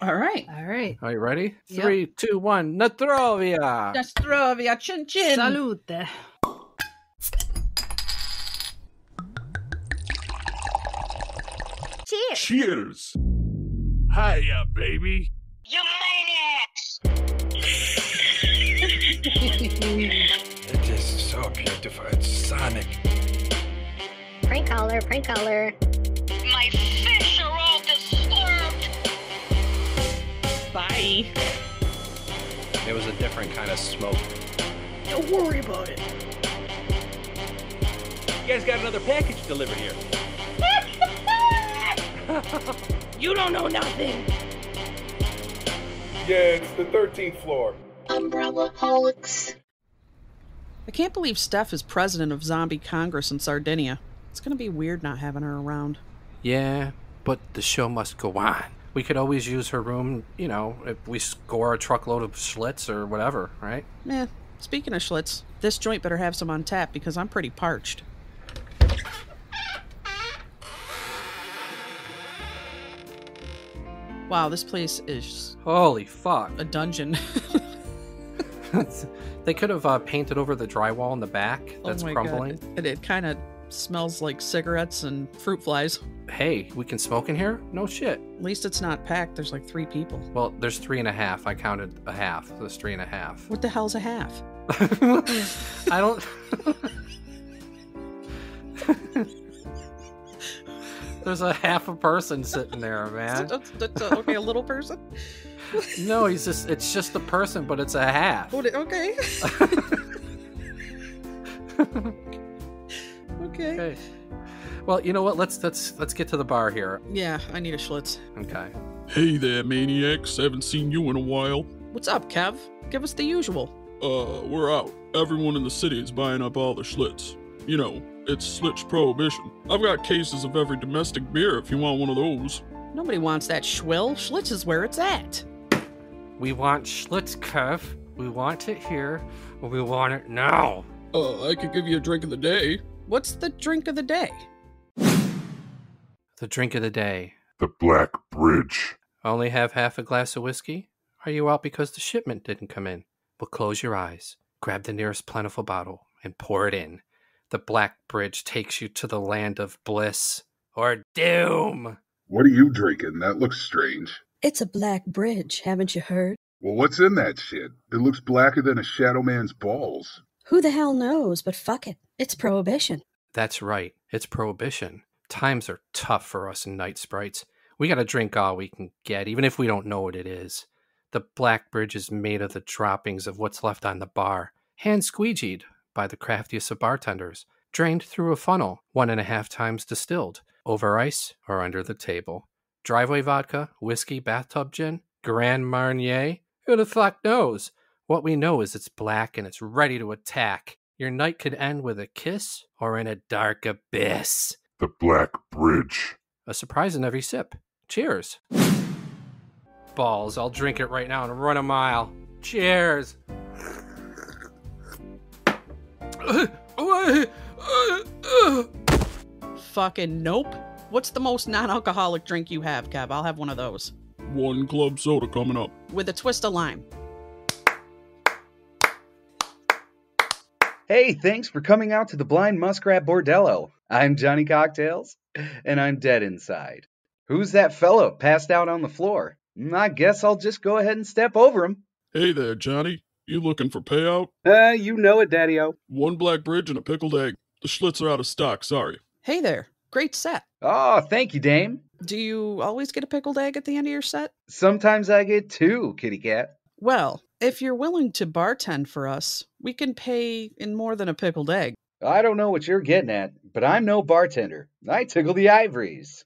All right. All right. Are you ready? Yep. 3, 2, 1. Natrovia! Nastrovia, chin chin. Salute. Cheers. Cheers! Hiya, baby. You maniacs! It is so beautiful. It's sonic. Prank caller. My fish are all disturbed. Bye. It was a different kind of smoke. Don't worry about it. You guys got another package delivered here. You don't know nothing. Yeah, it's the 13th floor. Umbrella-holics. I can't believe Steph is president of Zombie Congress in Sardinia. It's going to be weird not having her around. Yeah, but the show must go on. We could always use her room, if we score a truckload of Schlitz or whatever, right? Speaking of Schlitz, this joint better have some on tap because I'm pretty parched. Wow, this place is Holy fuck. a dungeon. They could have painted over the drywall in the back that's Oh my crumbling. God. It kind of smells like cigarettes and fruit flies. Hey, we can smoke in here? No shit. At least it's not packed. There's like 3 people. Well, there's 3.5. I counted a half. So there's 3.5. What the hell's a half? I don't... There's a half a person sitting there, man. Okay, a little person? No, it's just a person, but it's a half. Okay. Okay. Well, you know what? Let's get to the bar here. Yeah, I need a Schlitz. Okay. Hey there, maniacs. Haven't seen you in a while. What's up, Kev? Give us the usual. We're out. Everyone in the city is buying up all the Schlitz. You know, it's Schlitz Prohibition. I've got cases of every domestic beer if you want one of those. Nobody wants that schwill. Schlitz is where it's at. We want Schlitz, Kev. We want it here, or we want it now. I could give you a drink of the day. What's the drink of the day? The drink of the day. The Black Bridge. Only have half a glass of whiskey? Are you out because the shipment didn't come in? Well, close your eyes, grab the nearest plentiful bottle, and pour it in. The Black Bridge takes you to the land of bliss or doom. What are you drinking? That looks strange. It's a black bridge, haven't you heard? Well, what's in that shit? It looks blacker than a shadow man's balls. Who the hell knows, but fuck it. It's prohibition. That's right, it's prohibition. Times are tough for us night sprites. We gotta drink all we can get, even if we don't know what it is. The Black Bridge is made of the droppings of what's left on the bar, hand squeegeed by the craftiest of bartenders, drained through a funnel, 1.5 times distilled, over ice or under the table. Driveway vodka, whiskey, bathtub gin, Grand Marnier. Who the fuck knows? What we know is it's black and it's ready to attack. Your night could end with a kiss or in a dark abyss. The Black Bridge. A surprise in every sip. Cheers. Balls, I'll drink it right now and run a mile. Cheers. Fucking nope. What's the most non-alcoholic drink you have, Kev? I'll have one of those. 1 club soda coming up. With a twist of lime. Hey, thanks for coming out to the Blind Muskrat Bordello. I'm Johnny Cocktails, and I'm dead inside. Who's that fella passed out on the floor? I guess I'll just go ahead and step over him. Hey there, Johnny. You looking for payout? You know it, Daddy-O. 1 black bridge and a pickled egg. The Schlitz are out of stock, sorry. Hey there. Great set. Oh, thank you, Dame. Do you always get a pickled egg at the end of your set? Sometimes I get 2, kitty cat. Well, if you're willing to bartend for us, we can pay in more than a pickled egg. I don't know what you're getting at, but I'm no bartender. I tickle the ivories.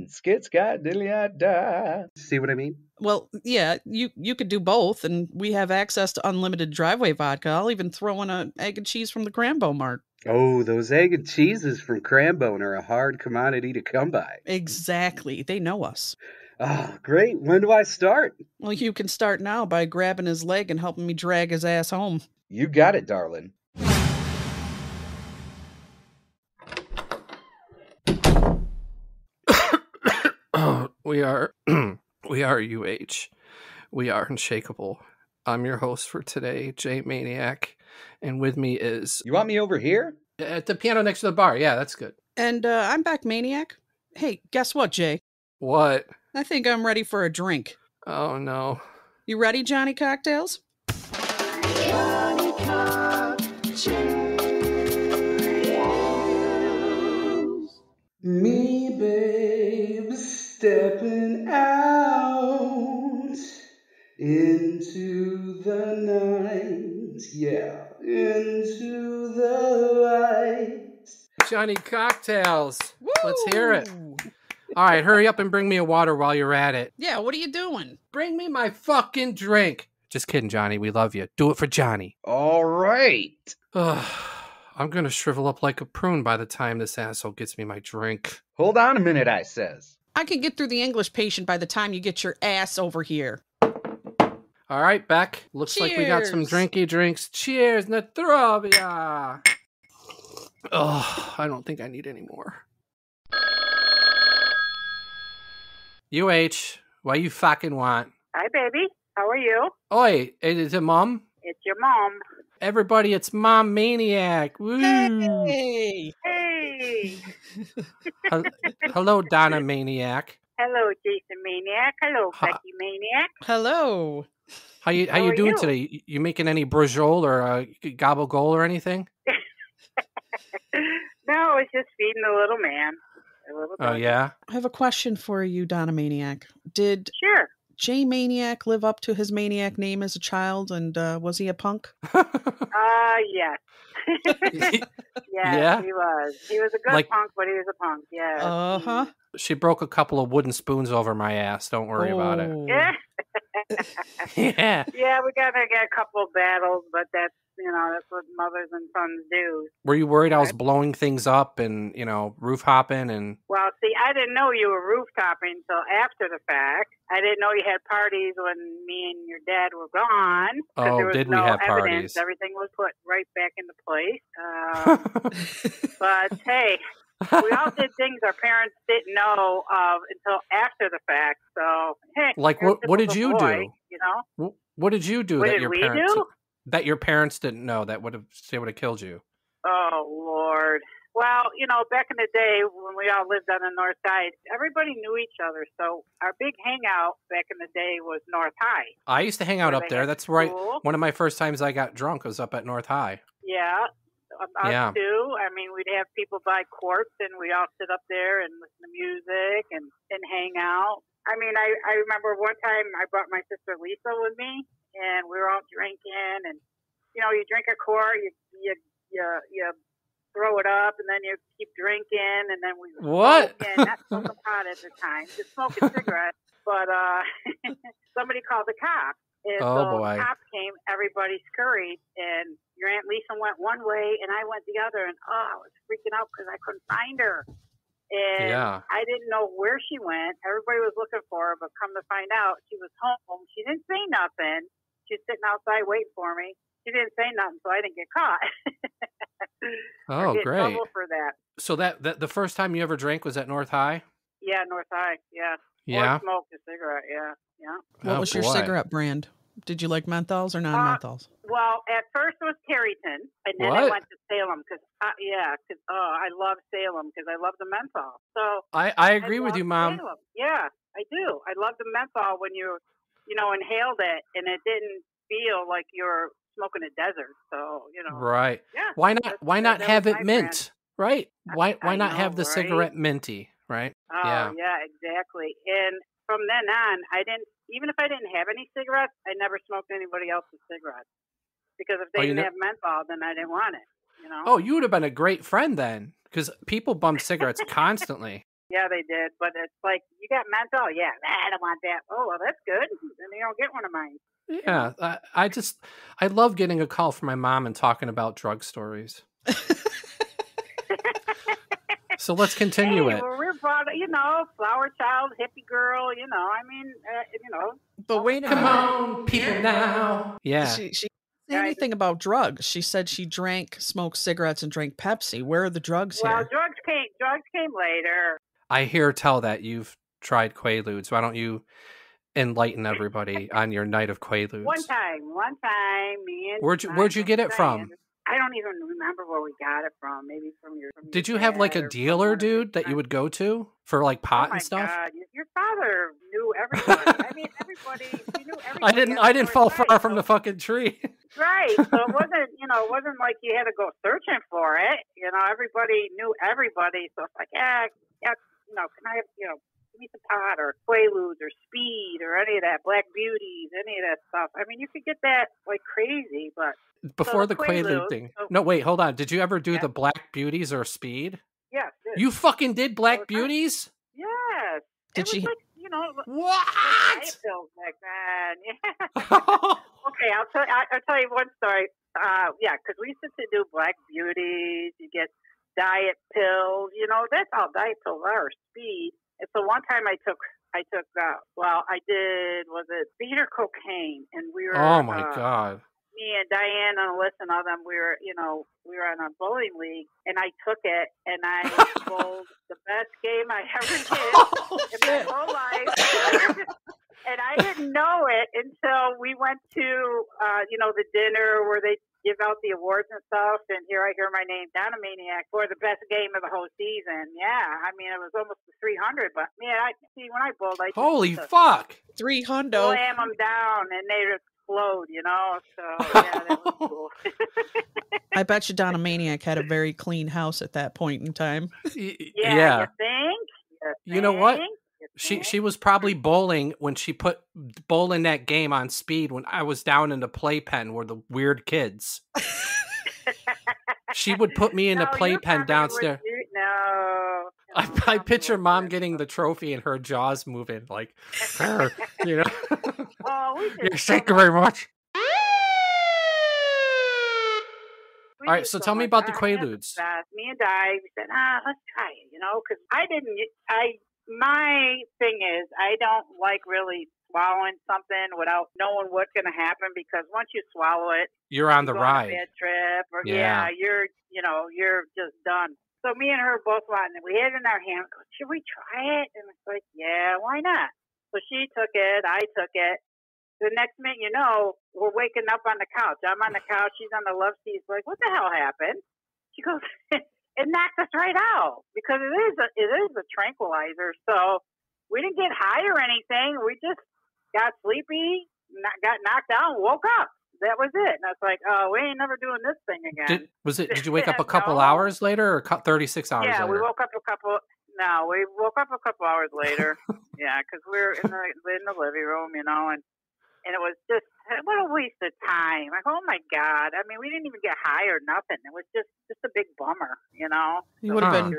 Skit, scott, diddly-da. See what I mean? Well, yeah, you could do both, and we have access to unlimited driveway vodka. I'll even throw in an egg and cheese from the Crambo Mart. Oh, those egg and cheeses from Crambone are a hard commodity to come by. Exactly. They know us. Oh, great. When do I start? Well, you can start now by grabbing his leg and helping me drag his ass home. You got it, darling. We We are UH. We are unshakable. I'm your host for today, Jay Maniac, and with me is... You want me over here? At the piano next to the bar. Yeah, that's good. And I'm back, Maniac. Hey, guess what, Jay? What? I think I'm ready for a drink. Oh, no. You ready, Johnny Cocktails? Johnny Cocktails. Me, babe, stepping out into the night. Yeah, into the light. Johnny Cocktails. Woo! Let's hear it. All right, hurry up and bring me a water while you're at it. Yeah, what are you doing? Bring me my fucking drink. Just kidding, Johnny. We love you. Do it for Johnny. All right. I'm going to shrivel up like a prune by the time this asshole gets me my drink. Hold on a minute, I says. I can get through the English patient by the time you get your ass over here. All right, Beck. Looks like we got some drinky drinks. Cheers, Natrovia. I don't think I need any more. UH, what you fucking want? Hi, baby. How are you? Oi, is it Mom? It's your mom. Everybody, it's Mom Maniac. Woo. Hey! Hey! Hello, Donna Maniac. Hello, Jason Maniac. Hello, Becky Maniac. Hello. How you doing today? You making any brajol or gabagol or anything? No, it's just feeding the little man. Oh, yeah? I have a question for you, Donna Maniac. Did Sure. Jay Maniac live up to his maniac name as a child, and was he a punk? Yes. Yeah? He was. He was a good punk, but he was a punk, yeah. Uh-huh. She broke a couple of wooden spoons over my ass. Don't worry about it. Yeah. Yeah. Yeah, we got a couple of battles, but that's what mothers and sons do. Were you worried I was blowing things up and, roof hopping and... Well, see, I didn't know you were roof-topping until after the fact. I didn't know you had parties when me and your dad were gone. Oh, there was did no we have evidence. parties? Everything was put right back into place. But, hey, we all did things our parents didn't know of until after the fact. So, hey. Like, what did you do? What did you do what that did your we parents... do? That your parents didn't know that would have killed you? Oh, Lord. Well, back in the day when we all lived on the North Side, everybody knew each other. So our big hangout back in the day was North High. I used to hang out up there. That's right. School. One of my first times I got drunk was up at North High. Yeah. Yeah. Us too. I mean, we'd have people buy quarts and we all sit up there and listen to music and hang out. I mean, I remember one time I brought my sister Lisa with me. And we were all drinking, and you drink a quart, you throw it up, and then you keep drinking, and then we were not smoking pot at the time, just smoking cigarettes. But somebody called the cops, and so the cops came. Everybody scurried, and your Aunt Lisa went one way, and I went the other, and I was freaking out because I couldn't find her. And I didn't know where she went. Everybody was looking for her, but come to find out, she was home. She didn't say nothing. She was sitting outside waiting for me. She didn't say nothing, so I didn't get caught. Oh, great! Trouble for that. So that the first time you ever drank was at North High? Yeah, NorthIgh. Yeah. Yeah. Or smoked a cigarette. Yeah. What was your cigarette brand? Did you like menthols or non-menthols? Well, at first it was Terryton, and then I went to Salem because I love Salem because I love the menthol. So I agree with you, Mom. Salem. Yeah, I do. I love the menthol when you inhaled it and it didn't feel like you're smoking a desert. So, Right. Yeah. Why not have it mint? Brand. Right? Why not have the cigarette minty, right? Oh, yeah, exactly. And from then on, even if I didn't have any cigarettes, I never smoked anybody else's cigarettes. Because if they didn't have menthol, then I didn't want it, Oh, you would have been a great friend then, because people bum cigarettes constantly. Yeah, they did. But it's like, you got menthol? Yeah, I don't want that. Oh, well, that's good. Then you don't get one of mine. Yeah, I love getting a call from my mom and talking about drug stories. So let's continue it. Well, we're brought, flower child, hippie girl, But wait a Come minute. on, people now. Yeah. She didn't say anything about drugs. She said she smoked cigarettes and drank Pepsi. Where are the drugs well, here? drugs came later. I hear tell that you've tried Quaaludes. Why don't you enlighten everybody on your night of Quaaludes? One time, me and Where'd you get it from? I don't even remember where we got it from. Maybe from your. Did you have like a dealer, dude, that you would go to for like pot and stuff? Oh my God, your father knew everybody. I mean, everybody. He knew everybody. I didn't fall far from the fucking tree. Right. So it wasn't like you had to go searching for it. Everybody knew everybody. So it's like, can I have, give me some pot or Quaaludes or Speed or any of that, Black Beauties, any of that stuff. I mean, you could get that like crazy, but before the Quaalude thing. No, wait, hold on. Did you ever do the Black Beauties or Speed? Yes. You fucking did Black Beauties? Yes. Did she? What? Diet pills back then. Yeah. Okay, I'll tell you one story. Because we used to do Black Beauties. You get diet pills. That's all diet pills are. Speed. And so one time I took was it speed or cocaine? And we were. Oh my God. Me and Diane and Alyssa and all them, we were on a bowling league, and I took it, and I bowled the best game I ever did in my whole life. And I didn't know it until we went to, the dinner where they give out the awards and stuff. And here I hear my name, Donomaniac, for the best game of the whole season. Yeah, I mean, it was almost 300, but man, when I bowled, holy fuck, 300, slam them down, and they explode, So yeah, that was cool. I bet you Donomaniac had a very clean house at that point in time. Yeah. You think? You know what? She was probably bowling when she put bowling that game on Speed when I was down in the playpen where the weird kids. She would put me in the playpen downstairs. I picture Mom getting the trophy and her jaws moving like, Oh, thank you very much. All right, so tell me about the Quaaludes. Me and Di, we said, let's try it, because my thing is, I don't like really swallowing something without knowing what's going to happen, because once you swallow it, you're on the ride. On a bad trip, or you're just done. So me and her both wanted it. We had it in our hand. Should we try it? And it's like, yeah, why not? So she took it. I took it. The next minute, we're waking up on the couch. I'm on the couch. She's on the love seat. She's like, what the hell happened? She goes, it knocked us right out, because it is a tranquilizer. So we didn't get high or anything. We just got sleepy, got knocked out, and woke up. That was it. And I was like, oh, we ain't never doing this thing again. Did you wake up a couple hours later or 36 hours later? Yeah, we woke up a couple hours later. Yeah, because we were in the living room, and it was just, what a waste of time. Like, oh my God. I mean, we didn't even get high or nothing. It was just a big bummer, You would have been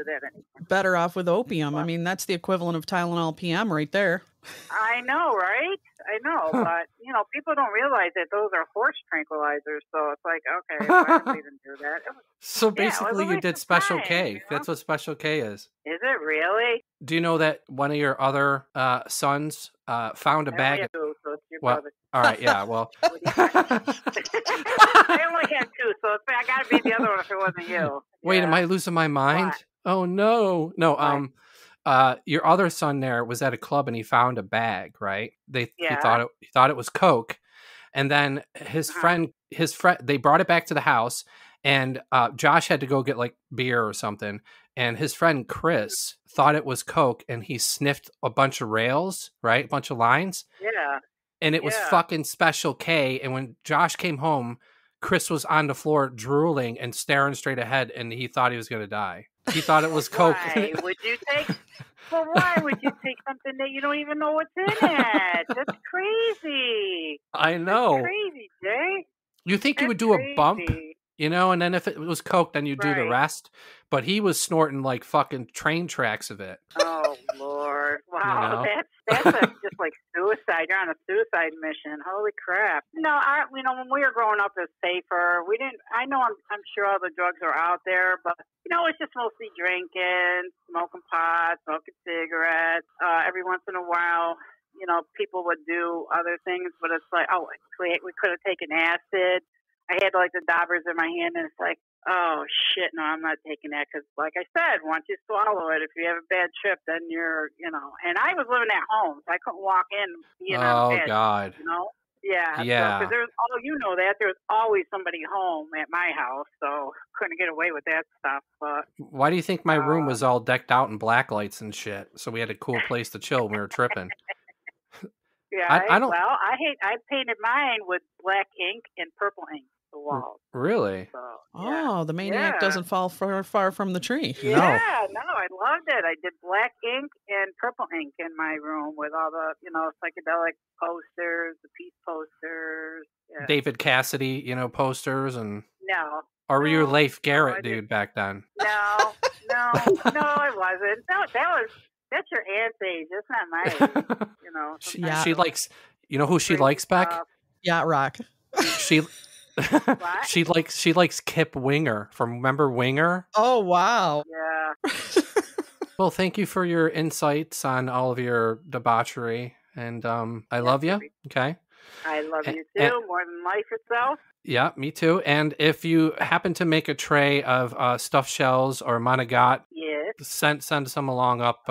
better off with opium. I mean, that's the equivalent of Tylenol PM right there. I know, right? I know, but people don't realize that those are horse tranquilizers. So it's like, okay, why did we even do that? So basically, you did Special K. That's what Special K is. Is it really? Do you know that one of your other sons found a bag? All right, yeah, well. I only had two, so I got to be the other one if it wasn't you. Wait, am I losing my mind? What? Oh no, your other son there was at a club and he found a bag, right? He thought it was Coke, and then his friend, they brought it back to the house, and Josh had to go get like beer or something, and his friend Chris thought it was Coke, and he sniffed a bunch of rails, right, a bunch of lines, and it was fucking Special K. And when Josh came home, Chris was on the floor drooling and staring straight ahead, and he thought he was going to die. He thought it was Coke. Why would you take something that you don't even know what's in it? That's crazy. I know. That's crazy, Jay. You think you would do a bump, and then if it was Coke, then you do the rest. But he was snorting like fucking train tracks of it. Oh, Lord. Wow. That's just like suicide. You're on a suicide mission. Holy crap. No, when we were growing up, it was safer. I'm sure all the drugs are out there, but, it's just mostly drinking, smoking pot, smoking cigarettes. Every once in a while, people would do other things, but it's like, oh, we could have taken acid. I had like the daubers in my hand, and it's like, Oh, shit, no, I'm not taking that because, like I said, once you swallow it, if you have a bad trip, then you're, and I was living at home, so I couldn't walk in being on a bad God. trip, Yeah. Yeah. Because there's always somebody home at my house, so couldn't get away with that stuff. But why do you think my room was all decked out in black lights and shit? So we had a cool place to chill when we were tripping. Yeah, I don't. Well, I painted mine with black ink and purple ink. The walls. Really? So, Oh, the maniac doesn't fall far from the tree. Yeah, no, I loved it. I did black ink and purple ink in my room with all the, psychedelic posters, the peace posters. Yeah. David Cassidy, posters and. No. Or were you Leif Garrett dude back then? No, I wasn't. No, that's your aunt's age. That's not my age. She likes. You know who she likes, Beck? Yacht Rock. She she likes Kip Winger from Remember Winger? Oh wow. Yeah. Well, thank you for your insights on all of your debauchery, and I love you. Okay. I love you too, more than life itself. Yeah, me too. And if you happen to make a tray of stuffed shells or Monagot, send some along up.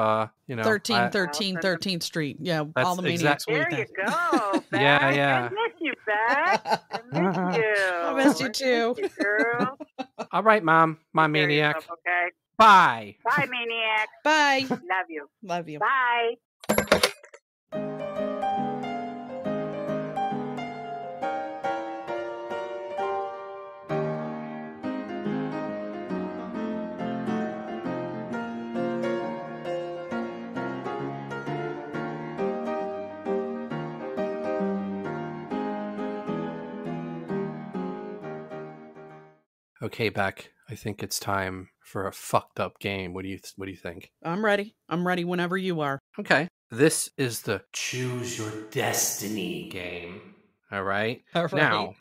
13th Street. Yeah, all the maniacs. There you go. Beck. Yeah. I miss you, Beck. I miss you. I missed you too, girl. All right, Mom, my maniac. Okay. Bye. Bye, maniac. Bye. Love you. Love you. Bye. Okay, Beck, I think it's time for a fucked up game. What do you think? I'm ready. I'm ready whenever you are. Okay. This is the Choose Your Destiny game. All right? Now,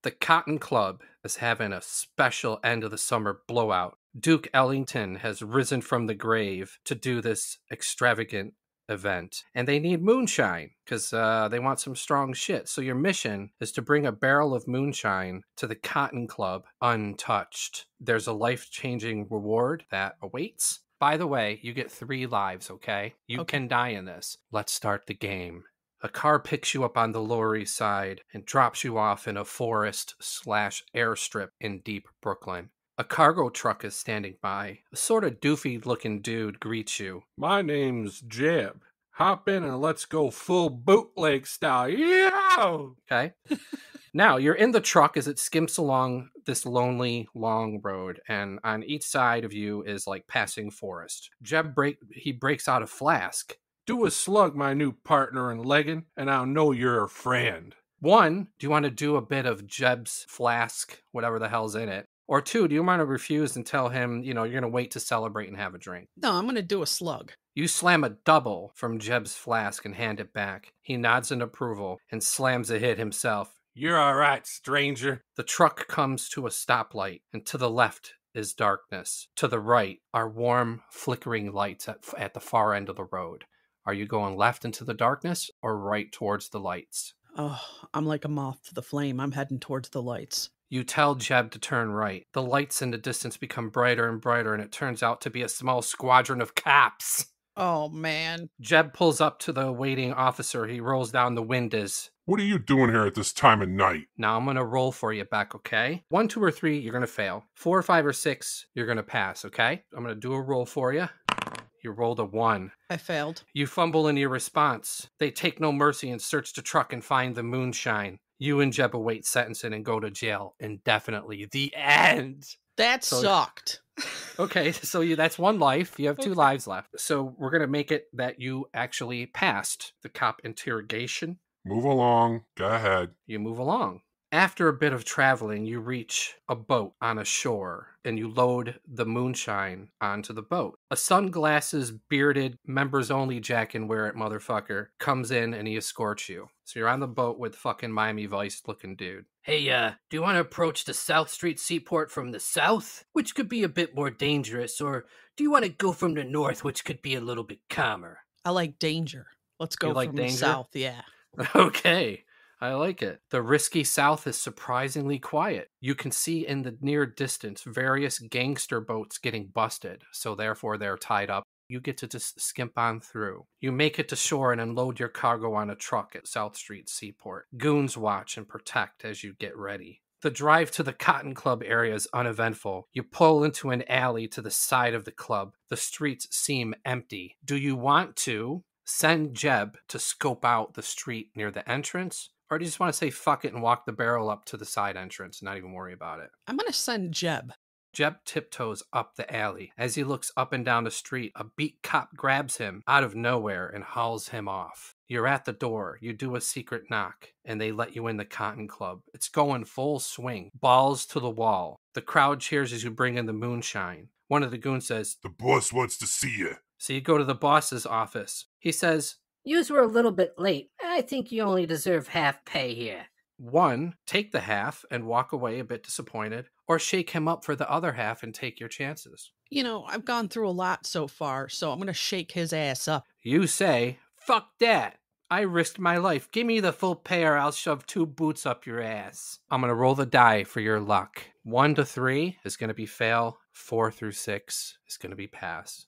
the Cotton Club is having a special end of the summer blowout. Duke Ellington has risen from the grave to do this extravagant event, and they need moonshine because they want some strong shit. So your mission is to bring a barrel of moonshine to the Cotton Club untouched. There's a life-changing reward that awaits. By the way, you get 3 lives, okay? You can die in this. Let's start the game. A car picks you up on the Lower East Side and drops you off in a forest/airstrip in deep Brooklyn. A cargo truck is standing by. A sort of doofy-looking dude greets you. My name's Jeb. Hop in and let's go full bootleg style. Yeah! Okay. Now, you're in the truck as it skimps along this lonely, long road, and on each side of you is like passing forest. Jeb breaks out a flask. Do a slug, my new partner in legging, and I'll know you're a friend. 1, do you want to do a bit of Jeb's flask, whatever the hell's in it? Or 2, do you want to refuse and tell him, you're going to wait to celebrate and have a drink? No, I'm going to do a slug. You slam a double from Jeb's flask and hand it back. He nods in approval and slams a hit himself. You're all right, stranger. The truck comes to a stoplight, and to the left is darkness. To the right are warm, flickering lights at the far end of the road. Are you going left into the darkness or right towards the lights? Oh, I'm like a moth to the flame. I'm heading towards the lights. You tell Jeb to turn right. The lights in the distance become brighter and brighter, and it turns out to be a small squadron of cops. Oh, man. Jeb pulls up to the waiting officer. He rolls down the windows. What are you doing here at this time of night? Now I'm going to roll for you, Beck, okay? 1, 2, or 3, you're going to fail. 4, 5, or 6, you're going to pass, okay? I'm going to do a roll for you. You rolled a 1. I failed. You fumble in your response. They take no mercy and search the truck and find the moonshine. You and Jeb await sentencing and go to jail indefinitely. The end. That sucked. Okay, so that's 1 life. You have 2 lives left. So we're going to make it that you actually passed the cop interrogation. Move along. Go ahead. You move along. After a bit of traveling, you reach a boat on a shore, and you load the moonshine onto the boat. A sunglasses, bearded, members-only Jack and wear it motherfucker comes in, and he escorts you. So you're on the boat with fucking Miami Vice-looking dude. Hey, do you want to approach the South Street Seaport from the south, which could be a bit more dangerous, or do you want to go from the north, which could be a little bit calmer? I like danger. Let's go from the south, yeah. Okay. I like it. The risky South is surprisingly quiet. You can see in the near distance various gangster boats getting busted, so therefore they're tied up. You get to just skimp on through. You make it to shore and unload your cargo on a truck at South Street Seaport. Goons watch and protect as you get ready. The drive to the Cotton Club area is uneventful. You pull into an alley to the side of the club. The streets seem empty. Do you want to send Jeb to scope out the street near the entrance? Or do you just want to say fuck it and walk the barrel up to the side entrance and not even worry about it? I'm going to send Jeb. Jeb tiptoes up the alley. As he looks up and down the street, a beat cop grabs him out of nowhere and hauls him off. You're at the door. You do a secret knock, and they let you in the Cotton Club. It's going full swing. Balls to the wall. The crowd cheers as you bring in the moonshine. One of the goons says, "The boss wants to see you." So you go to the boss's office. He says, "Yous were a little bit late. I think you only deserve half pay here." 1, take the half and walk away a bit disappointed, or shake him up for the other half and take your chances. You know, I've gone through a lot so far, so I'm going to shake his ass up. You say, "Fuck that. I risked my life. Give me the full pay or I'll shove 2 boots up your ass." I'm going to roll the die for your luck. 1 to 3 is going to be fail. 4 through 6 is going to be pass.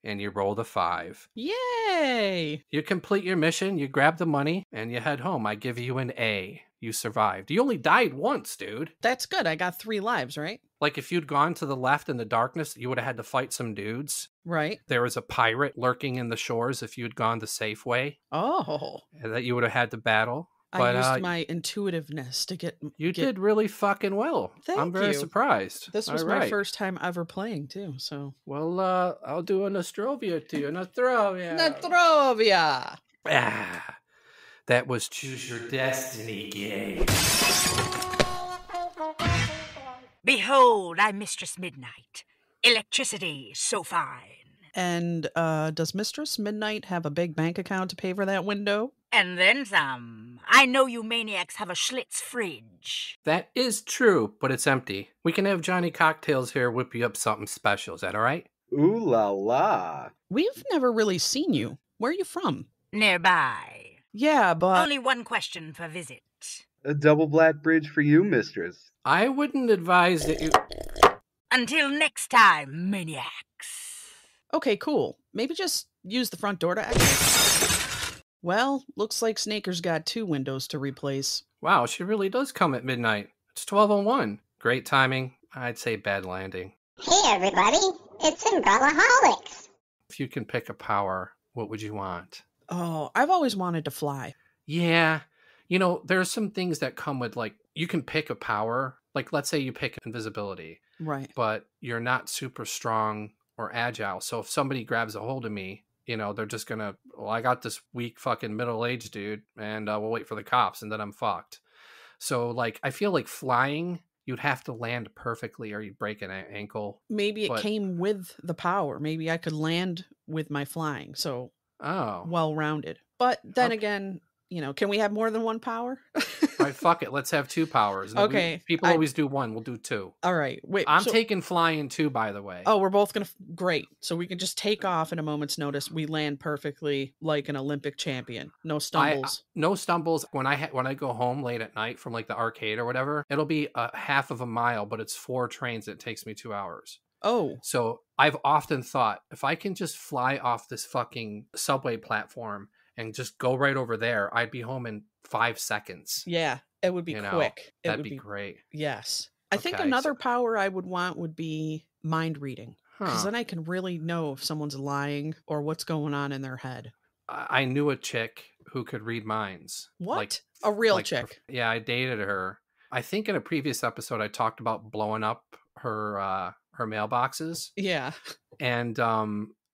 And you roll the 5. Yay! You complete your mission, you grab the money, and you head home. I give you an A. You survived. You only died once, dude. That's good. I got 3 lives, right? Like if you'd gone to the left in the darkness, you would have had to fight some dudes. Right. There was a pirate lurking in the shores if you'd gone the safe way. Oh. That you would have had to battle. I used my intuitiveness to get... You did really fucking well. Thank I'm very you. surprised. This was my first time ever playing, too, so... Well, I'll do a Nostrovia to you. Nostrovia! Nostrovia! Ah, that was Choose Your Destiny game. Behold, I'm Mistress Midnight. Electricity so fine. And does Mistress Midnight have a big bank account to pay for that window? And then some. I know you maniacs have a Schlitz fridge. That is true, but it's empty. We can have Johnny Cocktails here whip you up something special. Is that all right? Ooh la la. We've never really seen you. Where are you from? Nearby. Yeah, but... Only one question per visit. A double black bridge for you, mistress. I wouldn't advise that you... Until next time, maniacs. Okay, cool. Maybe just use the front door to exit. Well, looks like Snaker's got 2 windows to replace. Wow, she really does come at midnight. It's 12:01. Great timing. I'd say bad landing. Hey everybody, it's Umbrellaholics. If you can pick a power, what would you want? Oh, I've always wanted to fly. Yeah. You know, there are some things that come with, like, you can pick a power. Like, let's say you pick invisibility. Right. But you're not super strong or agile. So if somebody grabs a hold of me, you know, they're just going to, well, I got this weak fucking middle-aged dude, and we'll wait for the cops, and then I'm fucked. So, like, I feel like flying, you'd have to land perfectly or you'd break an ankle. Maybe it came with the power. Maybe I could land with my flying. So, well-rounded. But then again, you know, can we have more than one power? All right, fuck it. Let's have 2 powers. Okay. People always do 1. We'll do 2. All right. Wait. I'm taking flying too, by the way. Oh, we're both going to... Great. So we can just take off at a moment's notice. We land perfectly like an Olympic champion. No stumbles. No stumbles. When I go home late at night from like the arcade or whatever, it'll be a half of a mile, but it's 4 trains. It takes me 2 hours. Oh. So I've often thought, if I can just fly off this fucking subway platform and just go right over there, I'd be home in 5 seconds. Yeah, it would be quick. That'd be great. Yes. I think another power I would want would be mind reading. Because then I can really know if someone's lying or what's going on in their head. I knew a chick who could read minds. What? Like, a real chick? Yeah, I dated her. I think in a previous episode I talked about blowing up her mailboxes. Yeah. And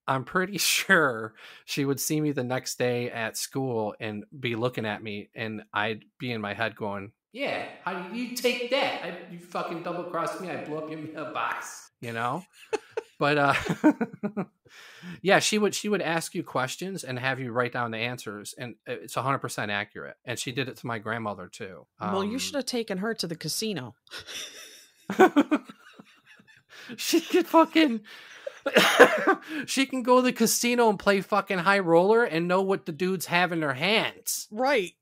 I'm pretty sure she would see me the next day at school and be looking at me, and I'd be in my head going, yeah, how do you take that? You fucking double-crossed me. I blew up your mailbox, you know? But, yeah, she would ask you questions and have you write down the answers, and it's 100% accurate. And she did it to my grandmother, too. Well, you should have taken her to the casino. She could fucking... She can go to the casino and play fucking high roller and know what the dudes have in their hands. Right.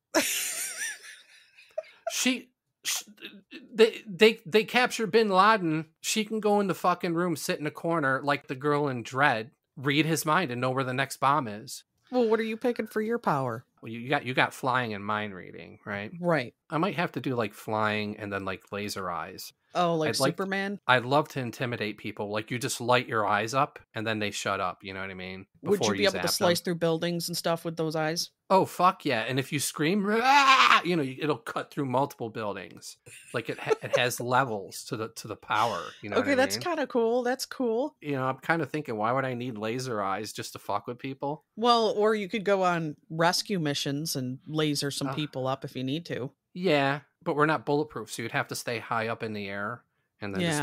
They capture Bin Laden. She can go in the fucking room, sit in a corner like the girl in Dread, read his mind, and know where the next bomb is. Well, what are you picking for your power? Well, you got flying and mind reading, right? Right. I might have to do like flying and then like laser eyes. Oh, like Superman? I'd love to intimidate people. Like you just light your eyes up and then they shut up. You know what I mean? Would you be able to slice through buildings and stuff with those eyes? Oh, fuck yeah. And if you scream, ah! It'll cut through multiple buildings. Like it has levels to the power. You know okay, what I that's kind of cool. That's cool. I'm kind of thinking, why would I need laser eyes just to fuck with people? Well, or you could go on rescue missions and laser some people up if you need to. Yeah, but we're not bulletproof, so you'd have to stay high up in the air and then just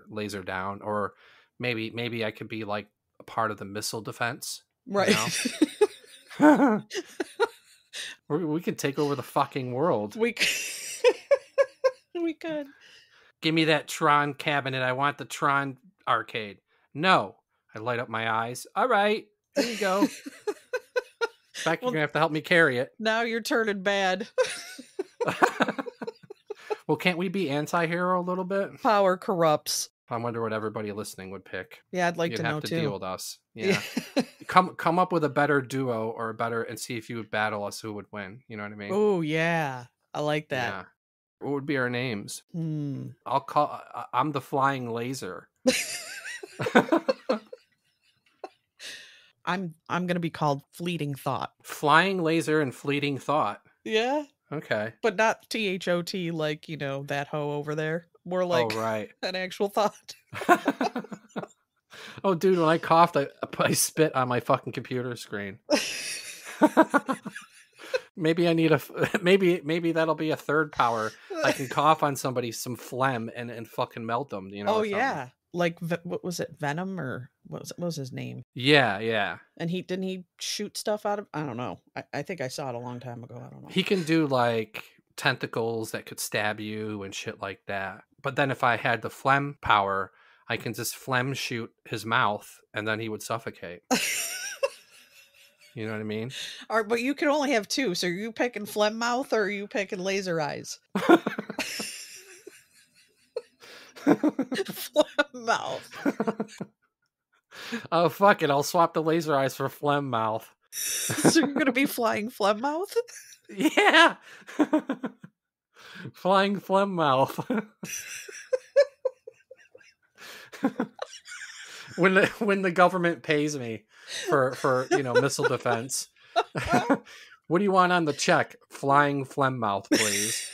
laser down. Or maybe I could be like a part of the missile defense. Right. We could take over the fucking world. We could. Give me that Tron cabinet. I want the Tron arcade. No. I light up my eyes. All right. There you go. In fact, you're going to have to help me carry it. Now you're turning bad. Well, can't we be anti-hero a little bit? Power corrupts. I wonder what everybody listening would pick. Yeah, I'd like You'd to know have to too. deal with us. Yeah. Come up with a better duo or a better, and see if you would battle us, who would win. You know what I mean? Oh yeah, I like that. Yeah. What would be our names? I'm the Flying Laser. I'm gonna be called Fleeting Thought. Flying Laser and Fleeting Thought. Yeah. Okay. But not THOT like, that hoe over there. More like an actual thought. Oh, dude, when I coughed, I spit on my fucking computer screen. Maybe I need maybe that'll be a third power. I can cough on somebody some phlegm and fucking melt them. Oh yeah, like what was it, Venom, or what was his name? Yeah. And didn't he shoot stuff out of? I don't know. I think I saw it a long time ago. I don't know. He can do like tentacles that could stab you and shit like that. But then if I had the phlegm power, I can just phlegm shoot his mouth and then he would suffocate. You know what I mean? All right, but you can only have two. So are you picking phlegm mouth or are you picking laser eyes? Phlegm mouth. Oh, fuck it. I'll swap the laser eyes for phlegm mouth. So you're going to be flying phlegm mouth? Yeah. Flying phlegm mouth. When the government pays me for missile defense. What do you want on the check? Flying phlegm mouth, please.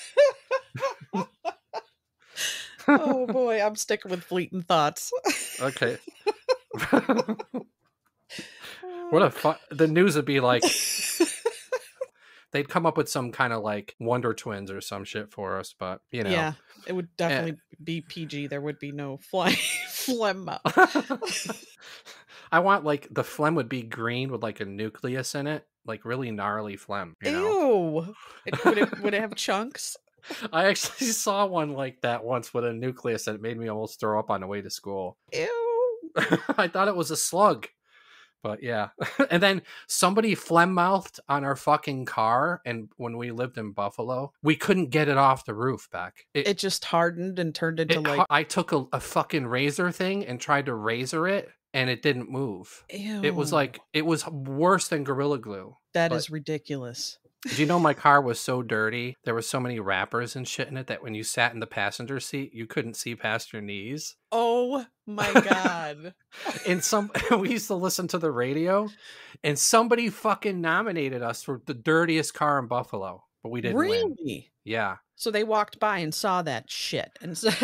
Oh boy, I'm sticking with Fleeting Thoughts. Okay. The news would be like they'd come up with some kind of like Wonder Twins or some shit for us, but yeah, it would definitely be PG. There would be no flying phlegm mouth. I want like the phlegm would be green with like a nucleus in it, like really gnarly phlegm. Ew! Would it have chunks? I actually saw one like that once with a nucleus that made me almost throw up on the way to school. Ew! I thought it was a slug. But yeah. And then somebody phlegm mouthed on our fucking car. And when we lived in Buffalo, we couldn't get it off the roof back. It just hardened and turned into I took a fucking razor thing and tried to razor it and it didn't move. Ew. It was worse than Gorilla Glue. That is ridiculous. Did you know my car was so dirty? There were so many wrappers and shit in it that when you sat in the passenger seat, you couldn't see past your knees. Oh my God. And we used to listen to the radio and somebody fucking nominated us for the dirtiest car in Buffalo, but we didn't win. Really? Yeah. So they walked by and saw that shit and said,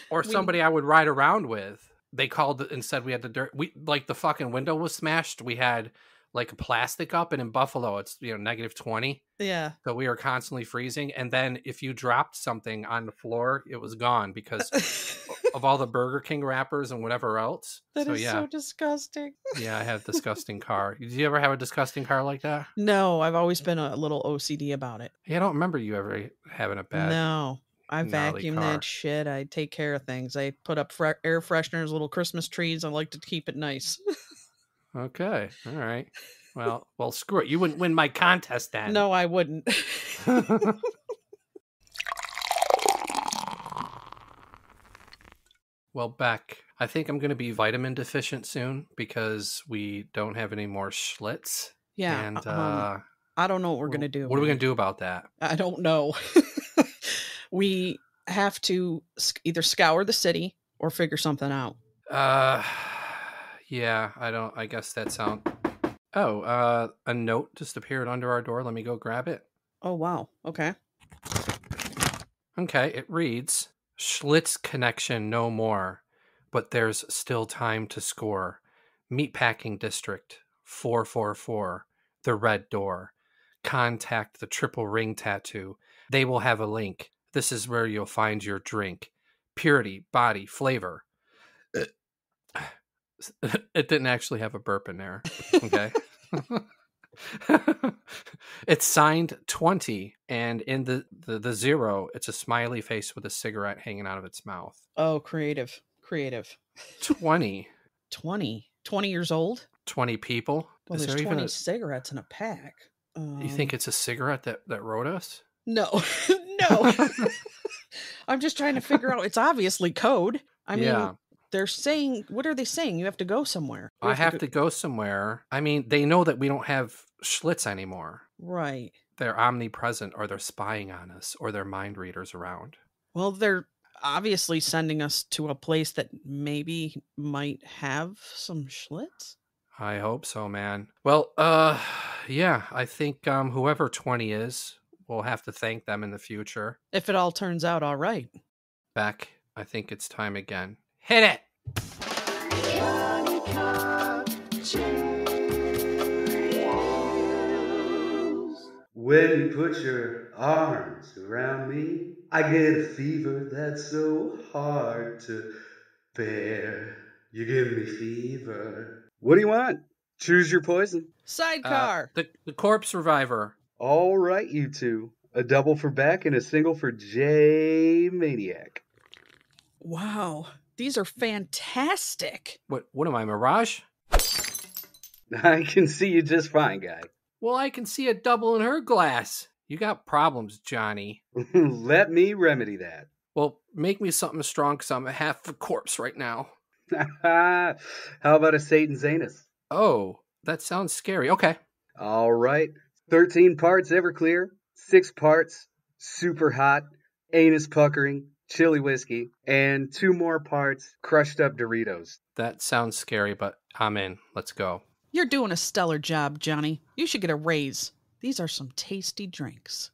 or somebody I would ride around with, they called and said we had the dirt. Like the fucking window was smashed. We had like a plastic up, and in Buffalo it's -20. Yeah. So we were constantly freezing, and then if you dropped something on the floor, it was gone because of all the Burger King wrappers and whatever else. That is so disgusting. Yeah, I had a disgusting car. Did you ever have a disgusting car like that? No, I've always been a little OCD about it. Yeah, I don't remember you ever having a bad. No, I vacuum that shit. I take care of things. I put up air fresheners, little Christmas trees. I like to keep it nice. Okay. All right. Well, screw it. You wouldn't win my contest then. No, I wouldn't. Well, Beck, I think I'm going to be vitamin deficient soon because we don't have any more Schlitz. Yeah. And I don't know what we're going to do. What are we going to do about that? I don't know. We have to either scour the city or figure something out. Yeah, I guess that sounds... Oh, a note just appeared under our door. Let me go grab it. Oh, wow. Okay. Okay, it reads, Schlitz connection no more, but there's still time to score. Meatpacking District, 444, the Red Door. Contact the Triple Ring Tattoo. They will have a link. This is where you'll find your drink. Purity, body, flavor. It didn't actually have a burp in there. Okay. It's signed 20, and in the 0, it's a smiley face with a cigarette hanging out of its mouth. Oh, creative. 20 years old? 20 people? Well, there's 20 cigarettes in a pack. You think it's a cigarette that wrote us? No. No. I'm just trying to figure out. It's obviously code. I mean, they're saying, what are they saying? You have to go somewhere. I have to go somewhere. I mean, they know that we don't have Schlitz anymore. Right. They're omnipresent, or they're spying on us, or they're mind readers around. Well, they're obviously sending us to a place that maybe might have some Schlitz. I hope so, man. Well, yeah, I think whoever 20 is, we'll have to thank them in the future. If it all turns out all right. Beck, I think it's time again. Hit it! When you put your arms around me, I get a fever that's so hard to bear. You give me fever. What do you want? Choose your poison. Sidecar. The corpse reviver. All right, you two. A double for Beck and a single for J Maniac. Wow. These are fantastic. What am I, Mirage? I can see you just fine, guy. Well, I can see a double in her glass. You got problems, Johnny. Let me remedy that. Well, make me something strong, because I'm half a corpse right now. How about a Satan's anus? Oh, that sounds scary. Okay. All right. 13 parts Everclear, 6 parts super hot, anus puckering, chili whiskey, and 2 more parts crushed up Doritos. That sounds scary, but I'm in. Let's go. You're doing a stellar job, Johnny. You should get a raise. These are some tasty drinks.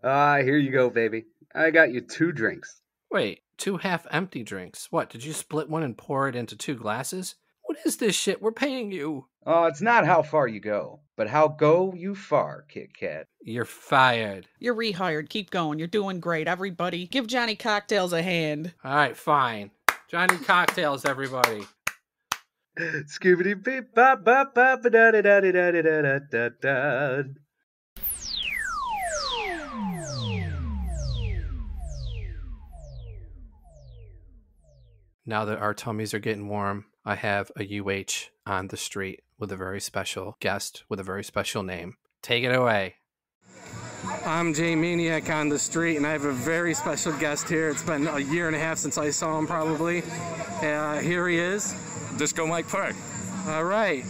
Here you go, baby. I got you 2 drinks. Wait, 2 half-empty drinks? What, did you split one and pour it into 2 glasses? What is this shit? We're paying you. It's not how far you go, but how go you far, Kit Kat. You're fired. You're rehired. Keep going. You're doing great. Everybody, give Johnny Cocktails a hand. All right, fine. Johnny Cocktails, everybody. Scoobity beep bop bop bop da da da da da da da da. Now that our tummies are getting warm, I have a UH on the street with a very special guest with a very special name. Take it away. I'm J Maniac on the street, and I have a very special guest here. It's been a year and a half since I saw him, probably. Here he is. Disco Mike Park. All right.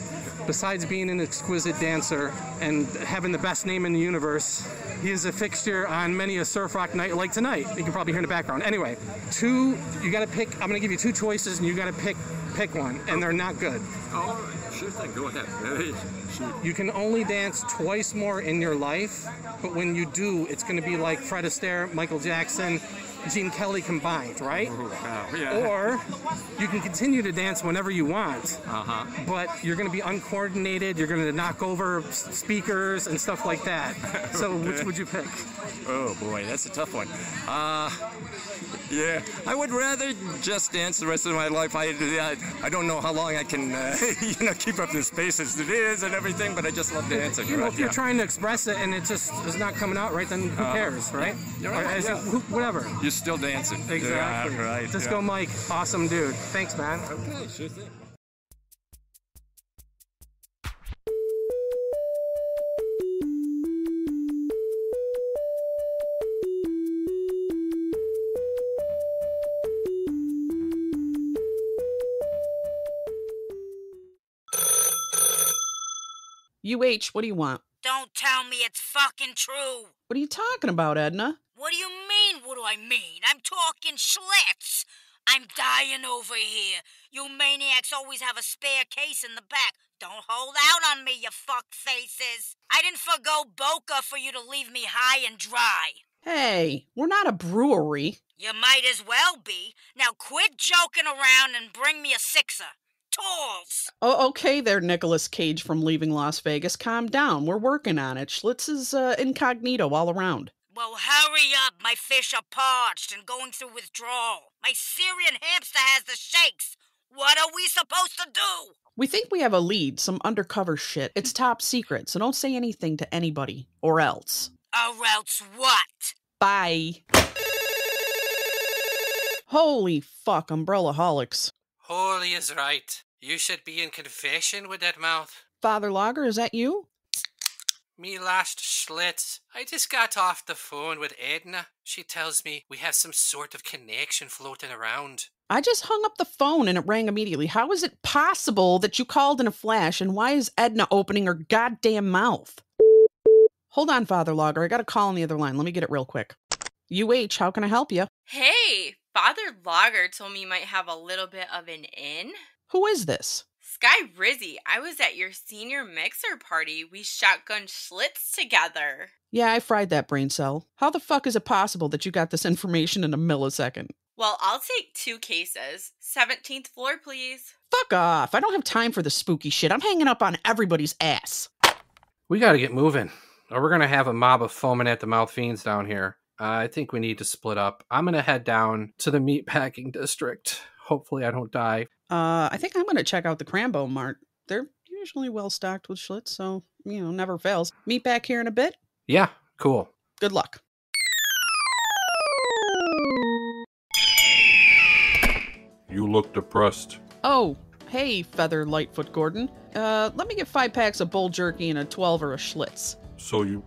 Besides being an exquisite dancer and having the best name in the universe, he is a fixture on many a surf rock night like tonight. You can probably hear in the background. Anyway, you got to pick. I'm going to give you 2 choices, and you got to pick one, and they're not good. Oh, sure thing. Go ahead. You can only dance twice more in your life, but when you do, it's going to be like Fred Astaire, Michael Jackson, Gene Kelly combined, right? Yeah. Or you can continue to dance whenever you want, but you're going to be uncoordinated, you're going to knock over speakers and stuff like that. So which would you pick? Oh boy, that's a tough one. Yeah, I would rather just dance the rest of my life. I don't know how long I can keep up the space as it is and everything, but I just love dancing. If you're trying to express it and it just is not coming out right, then who cares, right? You're right. Whatever. You're still dancing. Exactly. Yeah, right. Disco Mike, awesome dude. Thanks, man. Okay, sure thing. UH, what do you want? Don't tell me it's fucking true. What are you talking about, Edna? What do you mean, what do I mean? I'm talking Schlitz. I'm dying over here. You maniacs always have a spare case in the back. Don't hold out on me, you fuck faces. I didn't forgo Boca for you to leave me high and dry. Hey, we're not a brewery. You might as well be. Now quit joking around and bring me a sixer. Talls. Oh, okay there, Nicolas Cage from Leaving Las Vegas. Calm down. We're working on it. Schlitz is incognito all around. Well, hurry up. My fish are parched and going through withdrawal. My Syrian hamster has the shakes. What are we supposed to do? We think we have a lead, some undercover shit. It's top secret, so don't say anything to anybody. Or else. Or else what? Bye. Holy fuck, Umbrella-holics. Holy is right. You should be in confession with that mouth. Father Lager, is that you? Me last Schlitz. I just got off the phone with Edna. She tells me we have some sort of connection floating around. I just hung up the phone and it rang immediately. How is it possible that you called in a flash, and why is Edna opening her goddamn mouth? Hold on, Father Lager. I got a call on the other line. Let me get it real quick. UH, how can I help you? Hey, Father Lager told me you might have a little bit of an in. Who is this? Sky Rizzy. I was at your senior mixer party. We shotgun Schlitz together. Yeah, I fried that brain cell. How the fuck is it possible that you got this information in a millisecond? Well, I'll take 2 cases. 17th floor, please. Fuck off. I don't have time for the spooky shit. I'm hanging up on everybody's ass. We gotta get moving, or we're gonna have a mob of foaming at the mouth fiends down here. I think we need to split up. I'm gonna head down to the meatpacking district. Hopefully I don't die. I think I'm gonna check out the Crambo Mart. They're usually well stocked with Schlitz, so, never fails. Meet back here in a bit? Yeah, cool. Good luck. You look depressed. Oh, hey, Feather Lightfoot Gordon. Let me get 5 packs of bull jerky and a 12er of Schlitz. So you,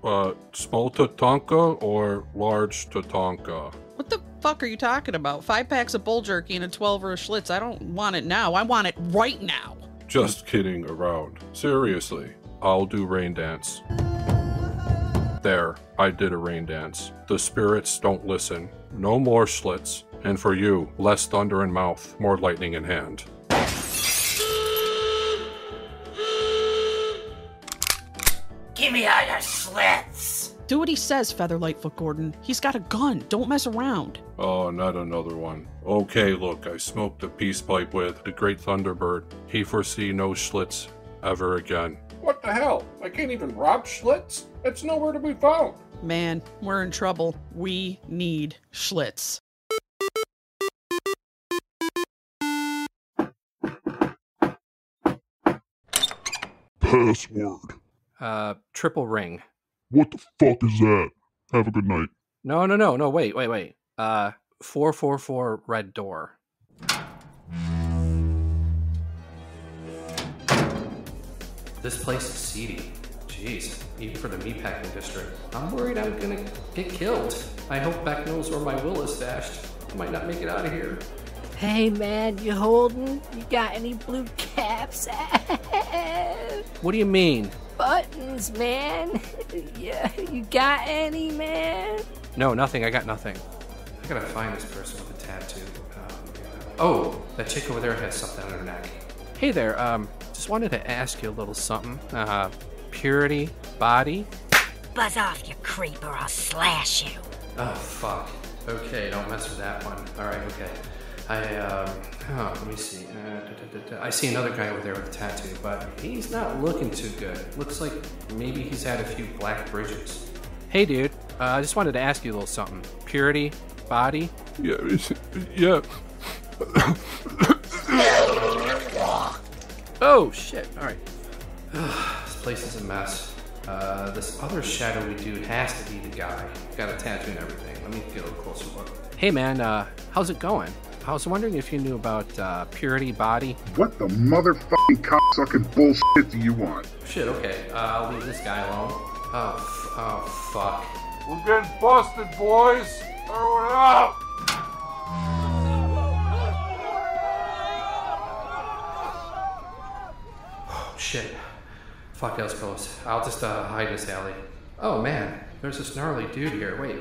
small Tatanka or large Tatanka? What the fuck are you talking about? 5 packs of bull jerky and a 12er of Schlitz. I don't want it now. I want it right now. Just kidding around. Seriously, I'll do rain dance. There, I did a rain dance. The spirits don't listen. No more Schlitz. And for you, less thunder in mouth, more lightning in hand. Give me all your Schlitz. Do what he says, Feather Lightfoot Gordon. He's got a gun. Don't mess around. Oh, not another one. Okay, look, I smoked a peace pipe with the great Thunderbird. He foresee no Schlitz ever again. What the hell? I can't even rob Schlitz? It's nowhere to be found. Man, we're in trouble. We need Schlitz. Password. Triple ring. What the fuck is that? Have a good night. No, wait. 444 red door. This place is seedy. Jeez, even for the meatpacking district. I'm worried I'm gonna get killed. I hope Beck knows where my will is stashed. I might not make it out of here. Hey man, you holding? You got any blue caps? What do you mean? Buttons, man. Yeah, you got any, man? No, nothing. I got nothing. I gotta find this person with a tattoo. Oh, that chick over there has something on her neck. Hey there, just wanted to ask you a little something. Purity, body? Buzz off, you creep, or I'll slash you. Oh, fuck. Okay, don't mess with that one. Alright, okay. Let me see. I see another guy over there with a tattoo, but he's not looking too good. Looks like maybe he's had a few black bridges. Hey, dude. I just wanted to ask you a little something. Purity, body? Yeah. Oh, shit. Alright. This place is a mess. This other shadowy dude has to be the guy. Got a tattoo and everything. Let me get a closer look. Hey, man. How's it going? I was wondering if you knew about Purity Body. What the motherfucking cocksucking bullshit do you want? Shit, okay. I'll leave this guy alone. Oh, fuck. We're getting busted, boys. Throw it out. Shit. Fuck Eskimos. I'll just hide in this alley. Oh man, there's this gnarly dude here. Wait.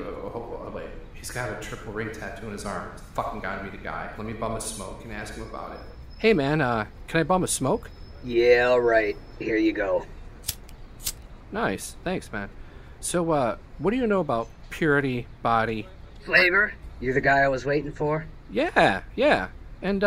He's got a triple ring tattoo on his arm. It's fucking gotta be the guy. Let me bum a smoke and ask him about it. Hey man, can I bum a smoke? Yeah, alright. Here you go. Nice. Thanks, man. So, what do you know about purity, body? Flavor? You're the guy I was waiting for? Yeah. And,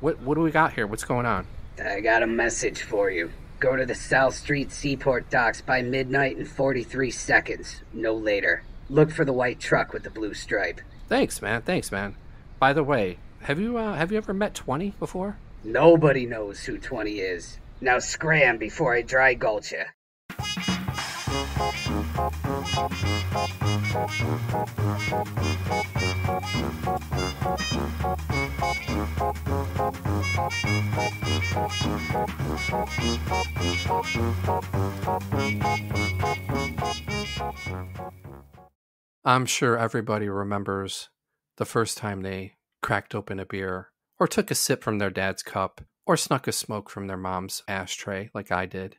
what do we got here? What's going on? I got a message for you. Go to the South Street Seaport docks by midnight in 43 seconds. No later. Look for the white truck with the blue stripe. Thanks, man. By the way, have you ever met 20 before? Nobody knows who 20 is. Now scram before I dry gulch ya. I'm sure everybody remembers the first time they cracked open a beer, or took a sip from their dad's cup, or snuck a smoke from their mom's ashtray like I did.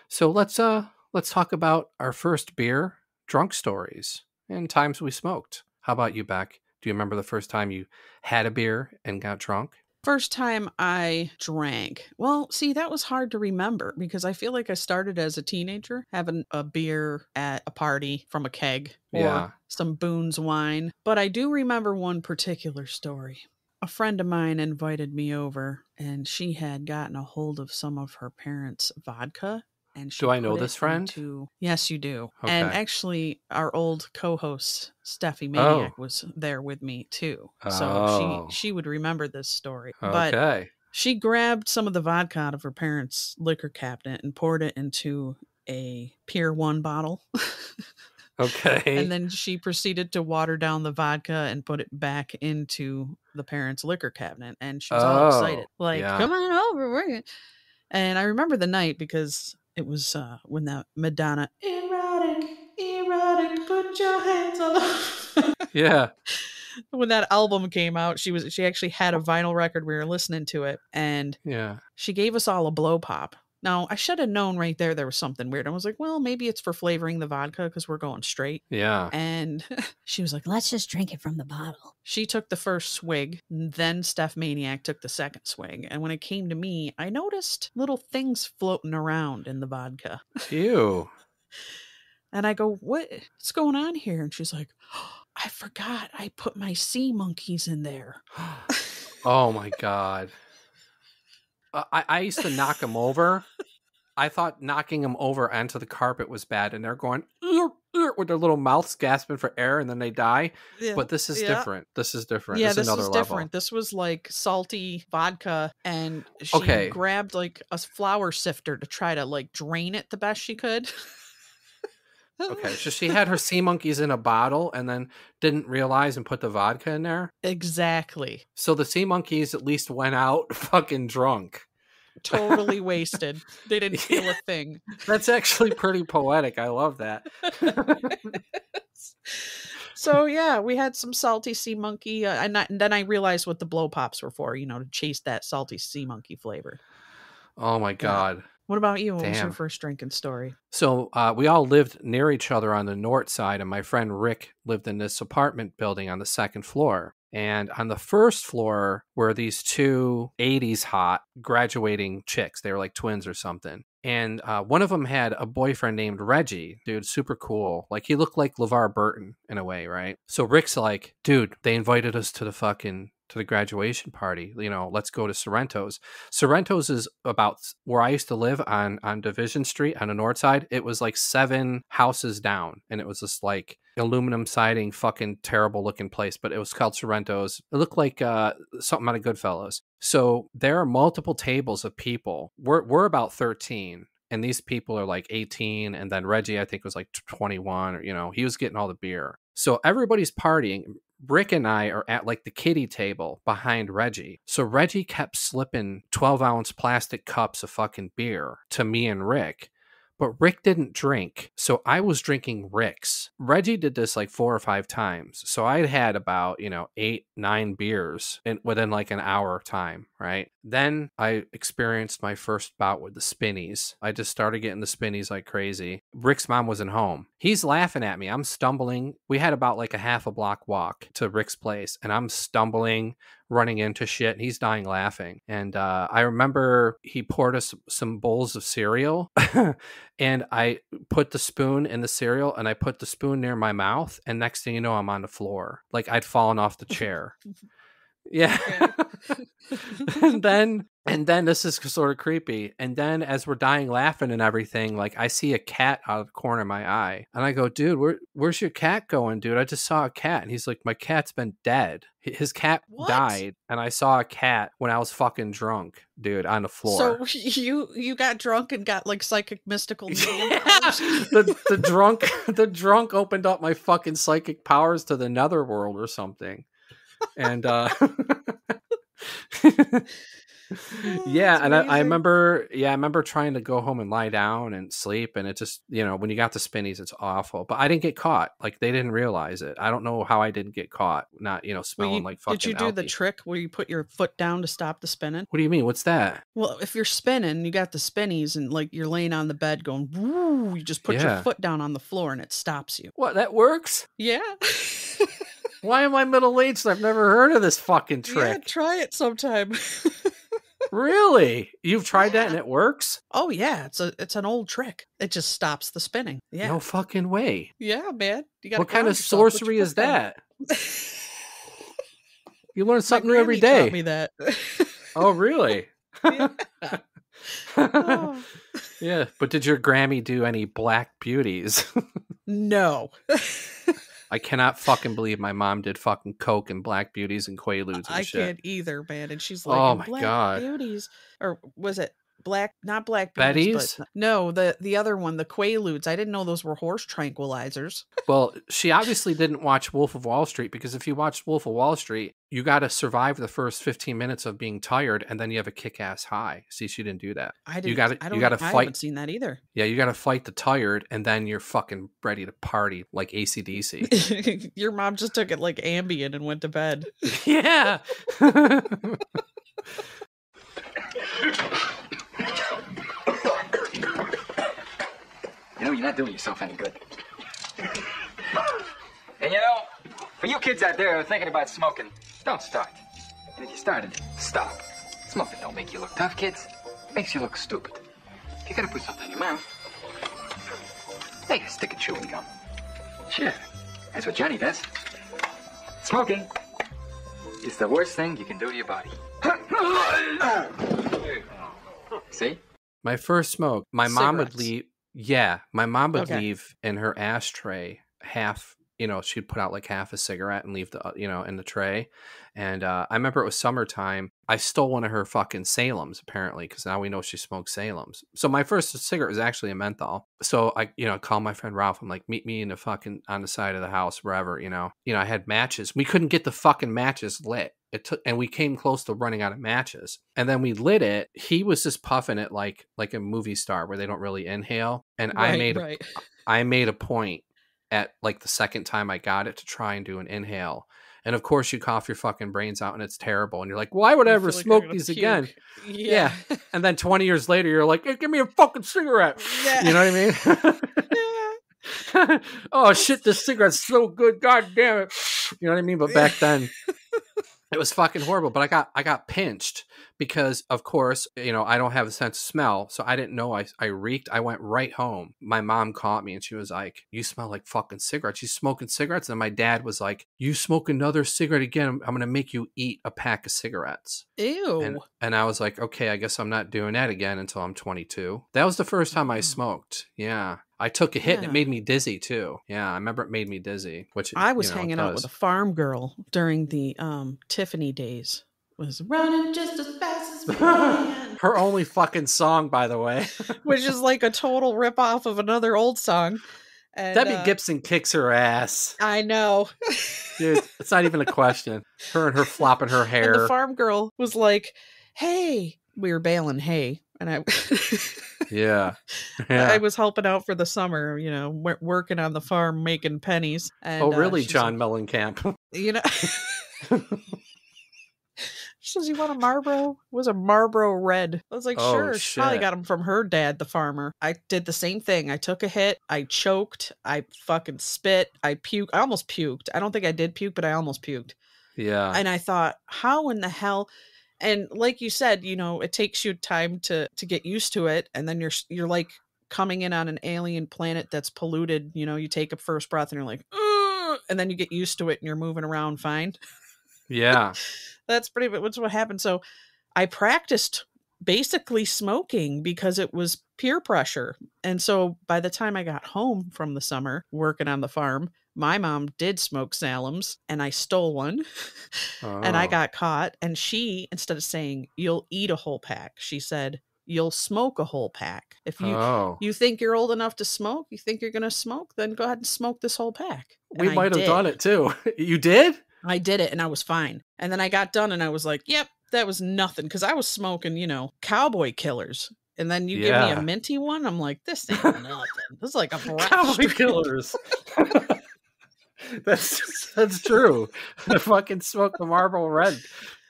So let's talk about our first beer, drunk stories, and times we smoked. How about you, Beck? Do you remember the first time you had a beer and got drunk? First time I drank. Well, see, that was hard to remember because I feel like I started as a teenager having a beer at a party from a keg or some Boone's wine. But I do remember one particular story. A friend of mine invited me over and she had gotten a hold of some of her parents' vodka. And she do I know this friend? Yes, you do. Okay. And actually, our old co-host, Steffi Maniac, was there with me, too. So she would remember this story. Okay. But she grabbed some of the vodka out of her parents' liquor cabinet and poured it into a Pier 1 bottle. Okay. And then she proceeded to water down the vodka and put it back into the parents' liquor cabinet. And she was all excited. Like, come on over. We're gonna... And I remember the night because... it was when that Madonna, erotic, put your hands on the... Yeah. When that album came out, she actually had a vinyl record. We were listening to it, and she gave us all a blow pop. Now, I should have known right there was something weird. I was like, well, maybe it's for flavoring the vodka because we're going straight. Yeah. And she was like, let's just drink it from the bottle. She took the first swig, then Steph Maniac took the second swig. And when it came to me, I noticed little things floating around in the vodka. Ew. And I go, what's going on here? And she's like, oh, I forgot I put my sea monkeys in there. Oh, my God. I used to knock them over. I thought knocking them over onto the carpet was bad, and they're going with their little mouths gasping for air, and then they die. Yeah. But this is different. This is different. Yeah, this is different. Level. This was like salty vodka, and she grabbed like a flour sifter to try to like drain it the best she could. Okay, so she had her sea monkeys in a bottle and then didn't realize and put the vodka in there? Exactly. So the sea monkeys at least went out fucking drunk. Totally wasted. They didn't feel a thing. That's actually pretty poetic. I love that. So yeah, we had some salty sea monkey, and then I realized what the blow pops were for, to chase that salty sea monkey flavor. Oh my God. What about you? What was your first drinking story? So we all lived near each other on the north side, and my friend Rick lived in this apartment building on the second floor. And on the first floor were these two 80s hot graduating chicks. They were like twins or something. And one of them had a boyfriend named Reggie. Dude, super cool. Like, he looked like LeVar Burton in a way, right? So Rick's like, dude, they invited us to the graduation party. Let's go to Sorrento's. Sorrento's is about where I used to live on Division Street on the north side. It was like 7 houses down, and it was this like aluminum siding, fucking terrible looking place, but it was called Sorrento's. It looked like something out of Goodfellas. So there are multiple tables of people. We're about 13. And these people are like 18. And then Reggie, I think, was like 21, or, he was getting all the beer. So everybody's partying. Rick and I are at like the kiddie table behind Reggie. So Reggie kept slipping 12-ounce plastic cups of fucking beer to me and Rick. But Rick didn't drink, so I was drinking Rick's. Reggie did this like 4 or 5 times. So I'd had about, 8, 9 beers within like an hour time, right? Then I experienced my first bout with the spinnies. I just started getting the spinnies like crazy. Rick's mom wasn't home. He's laughing at me. I'm stumbling. We had about like a half a block walk to Rick's place, and I'm stumbling, running into shit, and he's dying laughing. And I remember he poured us some bowls of cereal, and I put the spoon in the cereal, and I put the spoon near my mouth, and next thing you know, I'm on the floor. Like I'd fallen off the chair. Yeah. and then this is sort of creepy. And then as we're dying laughing and everything, like I see a cat out of the corner of my eye. And I go, dude, where's your cat going, dude? I just saw a cat. And he's like, my cat's been dead. His cat died. And I saw a cat when I was fucking drunk, dude, on the floor. So you got drunk and got like psychic mystical medium powers? The drunk opened up my fucking psychic powers to the netherworld or something. And yeah, and I remember trying to go home and lie down and sleep, and it just, when you got the spinnies, it's awful. But I didn't get caught. Like they didn't realize it. I don't know how I didn't get caught. Not smelling like fucking. Did you do the trick where you put your foot down to stop the spinning? What do you mean? What's that? Well, if you're spinning, you got the spinnies, and like you're laying on the bed going, woo, you just put your foot down on the floor, and it stops you. What? That works? Yeah. Why am I middle-aged? I've never heard of this fucking trick. Yeah, try it sometime. Really? You've tried that and it works? Oh yeah, it's an old trick. It just stops the spinning. Yeah. No fucking way. Yeah, man. What kind of sorcery is that? You learn something new every day. Taught me that. Oh, really? Yeah. Oh. Yeah, but did your Grammy do any black beauties? No. I cannot fucking believe my mom did fucking coke and black beauties and quaaludes and shit. I can't either, man. And she's like, oh my black God. Beauties. Or was it not black beauties? Betty's? But no, the other one, the quaaludes. I didn't know those were horse tranquilizers. Well, she obviously didn't watch Wolf of Wall Street, because if you watched Wolf of Wall Street, you got to survive the first 15 minutes of being tired, and then you have a kick-ass high. See, she didn't do that. I didn't. You got to fight. I haven't seen that either. Yeah, you got to fight the tired, and then you're fucking ready to party like AC/DC. Your mom just took it like Ambien and went to bed. Yeah. You're not doing yourself any good. And for you kids out there who are thinking about smoking, don't start. And if you started, stop. Smoking don't make you look tough, kids. It makes you look stupid. If you gotta put something in your mouth, take a stick of chewing gum. Sure, that's what Johnny does. Smoking is the worst thing you can do to your body. See? My first smoke, my mom would leave. Yeah, my mom would Okay. leave in her ashtray half, she'd put out like half a cigarette and leave the, in the tray. And I remember it was summertime. I stole one of her fucking Salems, apparently, because now we know she smoked Salems. So my first cigarette was actually a menthol. So I, called my friend Ralph. I'm like, meet me in the fucking, on the side of the house, wherever, I had matches. We couldn't get the fucking matches lit. And we came close to running out of matches. And then we lit it. He was just puffing it like a movie star where they don't really inhale. And I made a point at like the second time I got it to try and do an inhale. And of course you cough your fucking brains out and it's terrible. And you're like, why would I ever smoke these again? Yeah. And then 20 years later, you're like, hey, give me a fucking cigarette. Yeah. You know what I mean? Oh shit, this cigarette's so good. God damn it. You know what I mean? But back then it was fucking horrible. But I got pinched because, of course, I don't have a sense of smell. So I didn't know I reeked. I went right home. My mom caught me and she was like, you smell like fucking cigarettes. You smoking cigarettes? And my dad was like, you smoke another cigarette again, I'm going to make you eat a pack of cigarettes. Ew. And I was like, okay, I guess I'm not doing that again until I'm 22. That was the first time I smoked. Yeah. I took a hit and it made me dizzy too. Yeah, I remember it made me dizzy. Which I was hanging out with a farm girl during the Tiffany days. Was running just as fast as we can. Her only fucking song, by the way. Which is like a total ripoff of another old song. And, Debbie Gibson kicks her ass. I know. Dude, it's not even a question. Her and her flopping her hair. And the farm girl was like, hey, we were baling hay. And I Yeah. I was helping out for the summer, working on the farm, making pennies. And, really, John Mellencamp? She says, "You want a Marlboro?" It was a Marlboro Red. I was like, Oh, sure. She probably shit. got them from her dad, the farmer. I did the same thing. I took a hit. I choked. I fucking spit. I puked. I almost puked. I don't think I did puke, but I almost puked. Yeah. And I thought, how in the hell? And like you said, you know, it takes you time to get used to it. And then you're like coming in on an alien planet that's polluted. You know, you take a first breath and you're like, ugh, and then you get used to it and you're moving around fine. Yeah. That's pretty much what happened. So I practiced basically smoking because it was peer pressure. And so by the time I got home from the summer working on the farm, my mom did smoke Salem's and I stole one and I got caught. And she, instead of saying, "You'll eat a whole pack," she said, "You'll smoke a whole pack. If you think you're old enough to smoke, you think you're going to smoke, then go ahead and smoke this whole pack." We might have done it too. You did? I did it and I was fine. And then I got done and I was like, yep, that was nothing. Cause I was smoking, you know, Cowboy Killers. And then you give me a minty one. I'm like, this ain't nothing. This is like a Cowboy Killers. That's true. I fucking smoked the Marlboro Red,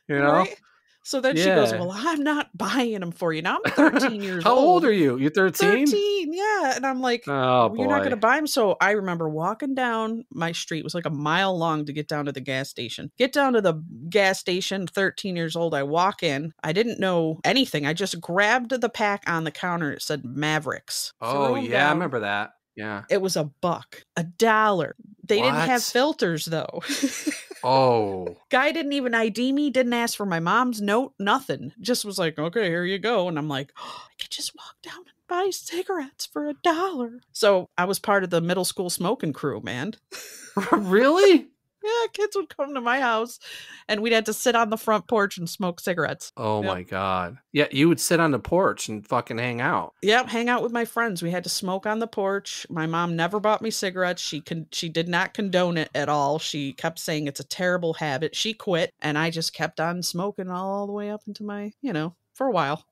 you know? Right? So then she goes, "Well, I'm not buying them for you. Now I'm 13 years How old. How old are you? You 13? 13, yeah. And I'm like, oh, you're not going to buy them. So I remember walking down my street. It was like a mile long to get down to the gas station. Get down to the gas station, 13 years old. I walk in. I didn't know anything. I just grabbed the pack on the counter. It said Mavericks. Oh, yeah. I remember that. Yeah. It was $1, $1. They didn't have filters, though. Oh. Guy didn't even ID me, didn't ask for my mom's note, nothing. Just was like, "Okay, here you go." And I'm like, I could just walk down and buy cigarettes for $1. So I was part of the middle school smoking crew, man. Really? Yeah, kids would come to my house and we'd have to sit on the front porch and smoke cigarettes. Oh my God. Yeah, you would sit on the porch and fucking hang out. Yep, hang out with my friends. We had to smoke on the porch. My mom never bought me cigarettes. She did not condone it at all. She kept saying it's a terrible habit. She quit and I just kept on smoking all the way up into my, you know, for a while.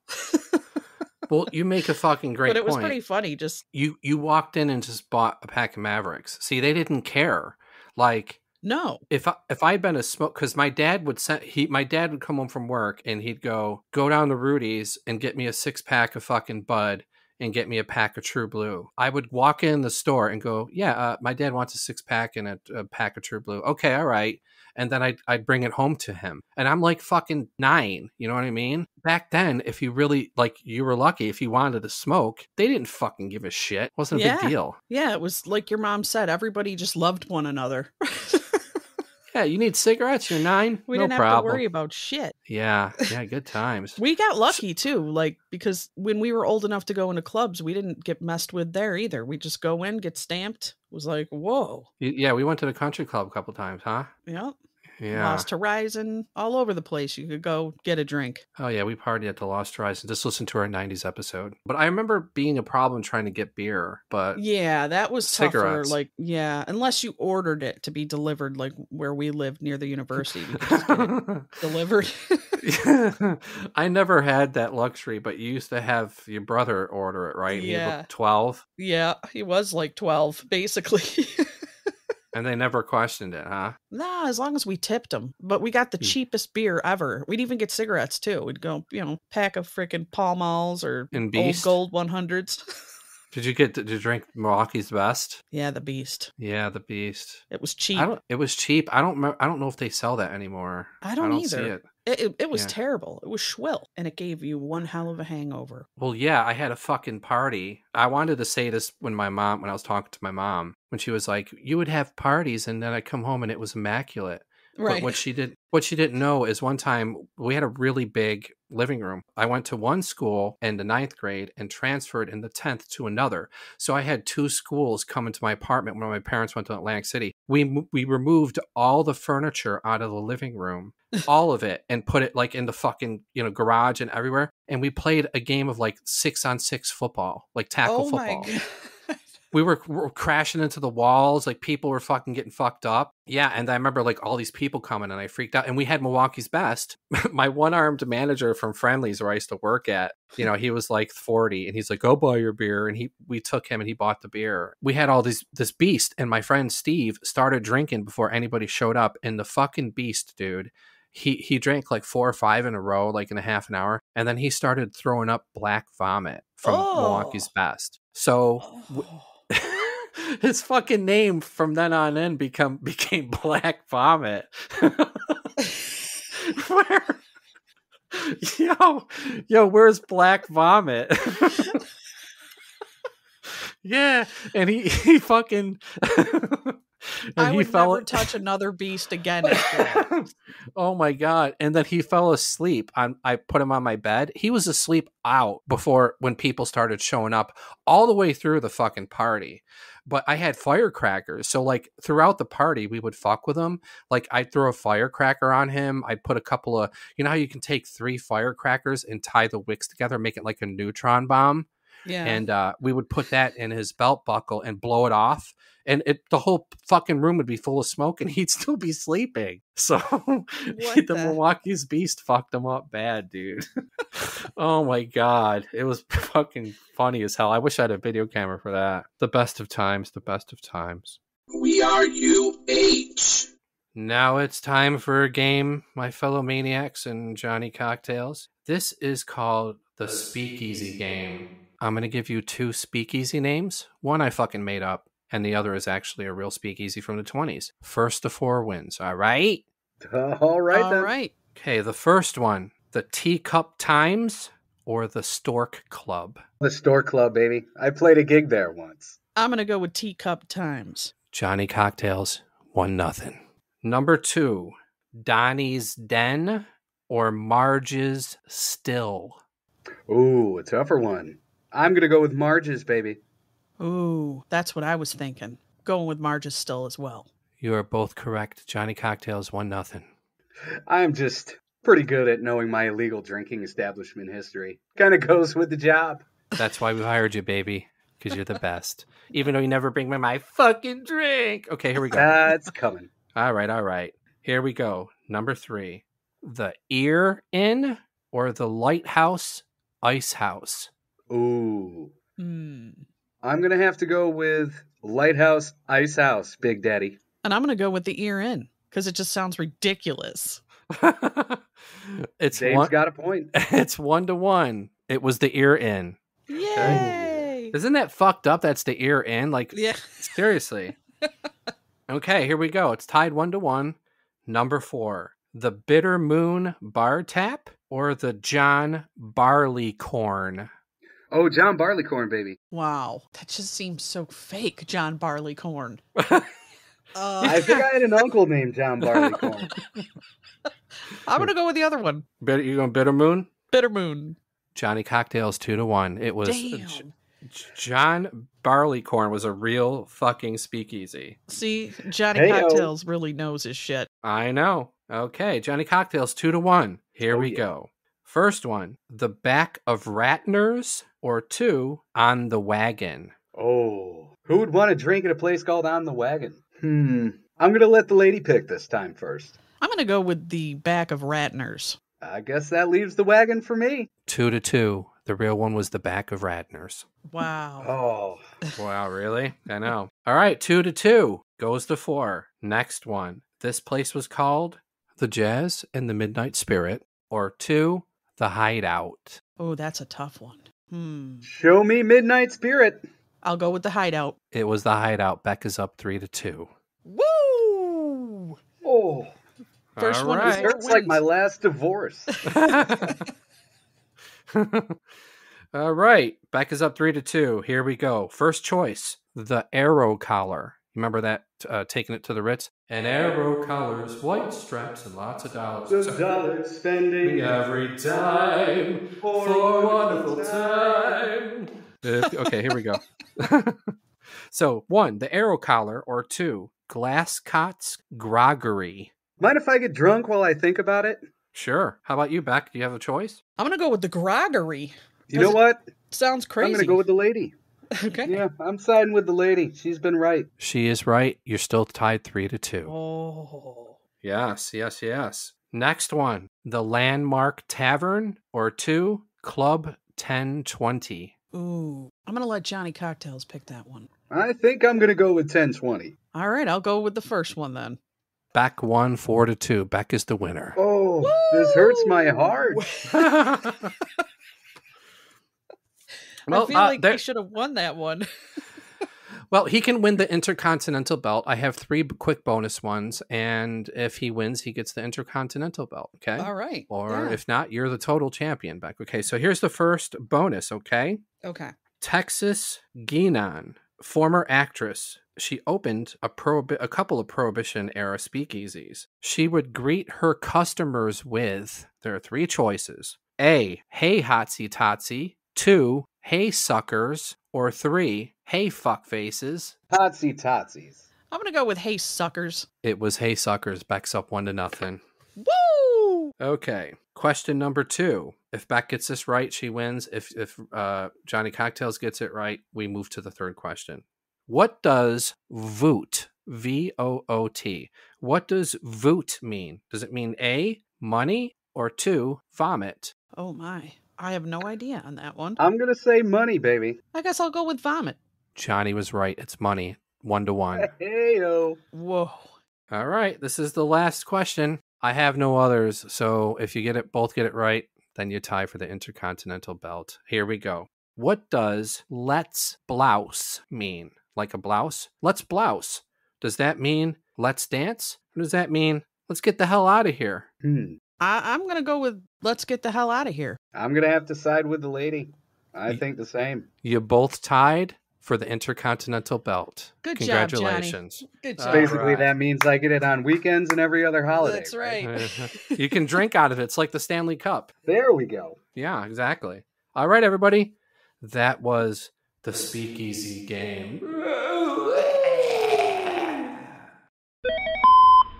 Well, you make a fucking great point. But it was pretty funny. Just you walked in and just bought a pack of Mavericks. See, they didn't care. Like, no. If I'd been a smoke, because my dad would come home from work and he'd go down to Rudy's and get me a 6-pack of fucking Bud and get me a pack of True Blue. I would walk in the store and go, my dad wants a 6-pack and a pack of True Blue. Okay, all right. And then I'd bring it home to him. And I'm like fucking 9, you know what I mean? Back then, if you really, like, you were lucky if you wanted to smoke, they didn't fucking give a shit. It wasn't a big deal. Yeah, it was like your mom said, everybody just loved one another. Yeah, you need cigarettes, you're 9? We didn't have to worry about shit. Yeah, good times. We got lucky too, like, because when we were old enough to go into clubs, we didn't get messed with there either. We just go in, get stamped. It was like, whoa. Yeah, we went to the country club a couple times, huh? Yep. Yeah. Lost Horizon, all over the place. You could go get a drink. Oh, yeah, we partied at the Lost Horizon. Just listen to our 90s episode. But I remember being a problem trying to get beer, but... Yeah, that was cigarettes. Tougher. Like, yeah, unless you ordered it to be delivered, like where we lived near the university. We could just get it delivered. I never had that luxury, but you used to have your brother order it, right? And Yeah. he looked 12? Yeah, he was like 12, basically. And they never questioned it, huh? Nah, as long as we tipped him. But we got the cheapest beer ever. We'd even get cigarettes, too. We'd go, pack of freaking Pall Malls or And old Beast? gold 100s. Did you drink Milwaukee's Best? Yeah, the Beast. Yeah, the Beast. It was cheap. It was cheap. I don't know if they sell that anymore. I don't either. See it. It was terrible. It was schwill, and it gave you one hell of a hangover. Well, yeah, I had a fucking party. I wanted to say this when I was talking to my mom, when she was like, "You would have parties," and then I come home and it was immaculate. Right. But what she didn't know is one time we had a really big living room. I went to one school in the 9th grade and transferred in the 10th to another. So I had 2 schools come into my apartment when my parents went to Atlantic City. We removed all the furniture out of the living room, all of it, and put it like in the fucking, garage and everywhere. And we played a game of like 6-on-6 football, like tackle football. My God. We were crashing into the walls. Like people were fucking getting fucked up. Yeah. And I remember like all these people coming and I freaked out. And we had Milwaukee's Best. My one-armed manager from Friendly's where I used to work at, he was like 40 and he's like, "Go buy your beer." And we took him and he bought the beer. We had all this Beast, and my friend Steve started drinking before anybody showed up. And the fucking Beast, dude, he drank like 4 or 5 in a row, like in a half an hour, and then he started throwing up black vomit from Milwaukee's Best. So his fucking name from then on in became Black Vomit. Yo, where's Black Vomit? Yeah, and he fucking I would never touch another beast again. Oh my God. And then he fell asleep. I put him on my bed. He was asleep out when people started showing up all the way through the fucking party. But I had firecrackers. So like throughout the party, we would fuck with him. Like I'd throw a firecracker on him. I'd put a couple of, you know how you can take 3 firecrackers and tie the wicks together, make it like a neutron bomb? Yeah. And we would put that in his belt buckle and blow it off. And the whole fucking room would be full of smoke and he'd still be sleeping. So the Milwaukee's Beast fucked him up bad, dude. Oh my God. It was fucking funny as hell. I wish I had a video camera for that. The best of times. The best of times. We are UH. Now it's time for a game, my fellow maniacs and Johnny Cocktails. This is called the Speakeasy Game. I'm going to give you 2 speakeasy names. One I fucking made up, and the other is actually a real speakeasy from the 20s. First to 4 wins, all right? All right, then. All right. Okay, the first one, the Teacup Times or the Stork Club? The Stork Club, baby. I played a gig there once. I'm going to go with Teacup Times. Johnny Cocktails, 1-0. Number 2, Donnie's Den or Marge's Still? Ooh, a tougher one. I'm going to go with Marge's, baby. Ooh, that's what I was thinking. Going with Marge's Still as well. You are both correct. Johnny Cocktails, 1-0. I'm just pretty good at knowing my illegal drinking establishment history. Kind of goes with the job. That's why we hired you, baby. Because you're the best. Even though you never bring me my fucking drink. Okay, here we go. That's coming. All right. Here we go. Number 3. The Ear Inn or the Lighthouse Ice House? Ooh. I'm going to have to go with Lighthouse Ice House, Big Daddy. And I'm going to go with the Ear Inn because it just sounds ridiculous. Dave's got a point. It's 1-1. It was the Ear Inn. Yay! Isn't that fucked up? That's the Ear Inn. Like, yeah. Seriously. Okay, here we go. It's tied 1-1. Number 4. The Bitter Moon Bar Tap or the John Barleycorn? Oh, John Barleycorn, baby. Wow. That just seems so fake, John Barleycorn. I think I had an uncle named John Barleycorn. I'm going to go with the other one. You going Bitter Moon? Bitter Moon. Johnny Cocktails 2-1. It was John Barleycorn was a real fucking speakeasy. See, Johnny Cocktails really knows his shit. I know. Okay, Johnny Cocktails 2-1. Here we go. First one, the Back of Ratner's or 2, On the Wagon? Oh, who would want to drink at a place called On the Wagon? I'm going to let the lady pick this time first. I'm going to go with the Back of Ratner's. I guess that leaves the wagon for me. 2-2. The real one was the Back of Ratner's. Wow. Oh. Wow, really? I know. All right, 2-2. Goes to 4. Next one. This place was called the Jazz and the Midnight Spirit or 2, the Hideout. Oh, that's a tough one. Show me Midnight Spirit. I'll go with the Hideout. It was the Hideout. Beck is up 3-2. Woo! Oh. First All one. right. This hurts like my last divorce. All right. Beck is up 3-2. Here we go. First choice, the Arrow Collar. Remember that, taking it to the Ritz? An arrow collars, white stripes, and lots of dollars. Those dollars spending every time for a wonderful time. Okay, here we go. So, 1, the Arrow Collar, or 2, Glasscott's Groggery. Mind if I get drunk while I think about it? Sure. How about you, Beck? Do you have a choice? I'm going to go with the Groggery. You know what? Sounds crazy. I'm going to go with the lady. Okay. Yeah, I'm siding with the lady. She's been right. She is right. You're still tied 3-2. Oh. Yes. Next one, the Landmark Tavern, or 2, Club 1020. Ooh, I'm going to let Johnny Cocktails pick that one. I think I'm going to go with 1020. All right, I'll go with the first one then. Beck won 4-2. Beck is the winner. Oh. Oh, this hurts my heart. I feel like they should have won that one. Well, he can win the Intercontinental belt. I have 3 quick bonus ones, and if he wins, he gets the Intercontinental belt, okay? All right. Or if not, you're the total champion, Beck. Okay, so here's the first bonus, okay? Okay. Texas Guinan, former actress. She opened a couple of Prohibition-era speakeasies. She would greet her customers with, there are 3 choices. A, hey, hotsy totsy. 2, hey, suckers. Or 3, hey, fuckfaces. Hotsy totsies. I'm going to go with hey, suckers. It was hey, suckers. Beck's up 1-0. Woo! Okay. Question number 2. If Beck gets this right, she wins. If Johnny Cocktails gets it right, we move to the third question. What does voot, V-O-O-T, what does voot mean? Does it mean A, money, or 2, vomit? Oh my. I have no idea on that one. I'm going to say money, baby. I guess I'll go with vomit. Johnny was right. It's money. 1-1. Hey-o. Whoa. All right. This is the last question. I have no others. So if you both get it right, then you tie for the Intercontinental belt. Here we go. What does let's blouse mean? Like a blouse? Let's blouse. Does that mean let's dance? Or does that mean let's get the hell out of here? I'm going to go with let's get the hell out of here. I'm going to have to side with the lady. I think the same. You both tied for the Intercontinental belt. Good Congratulations. Job, Johnny. Good job. Basically, that means I get it on weekends and every other holiday. That's right. You can drink out of it. It's like the Stanley Cup. There we go. Yeah, exactly. All right, everybody. That was the Speakeasy game.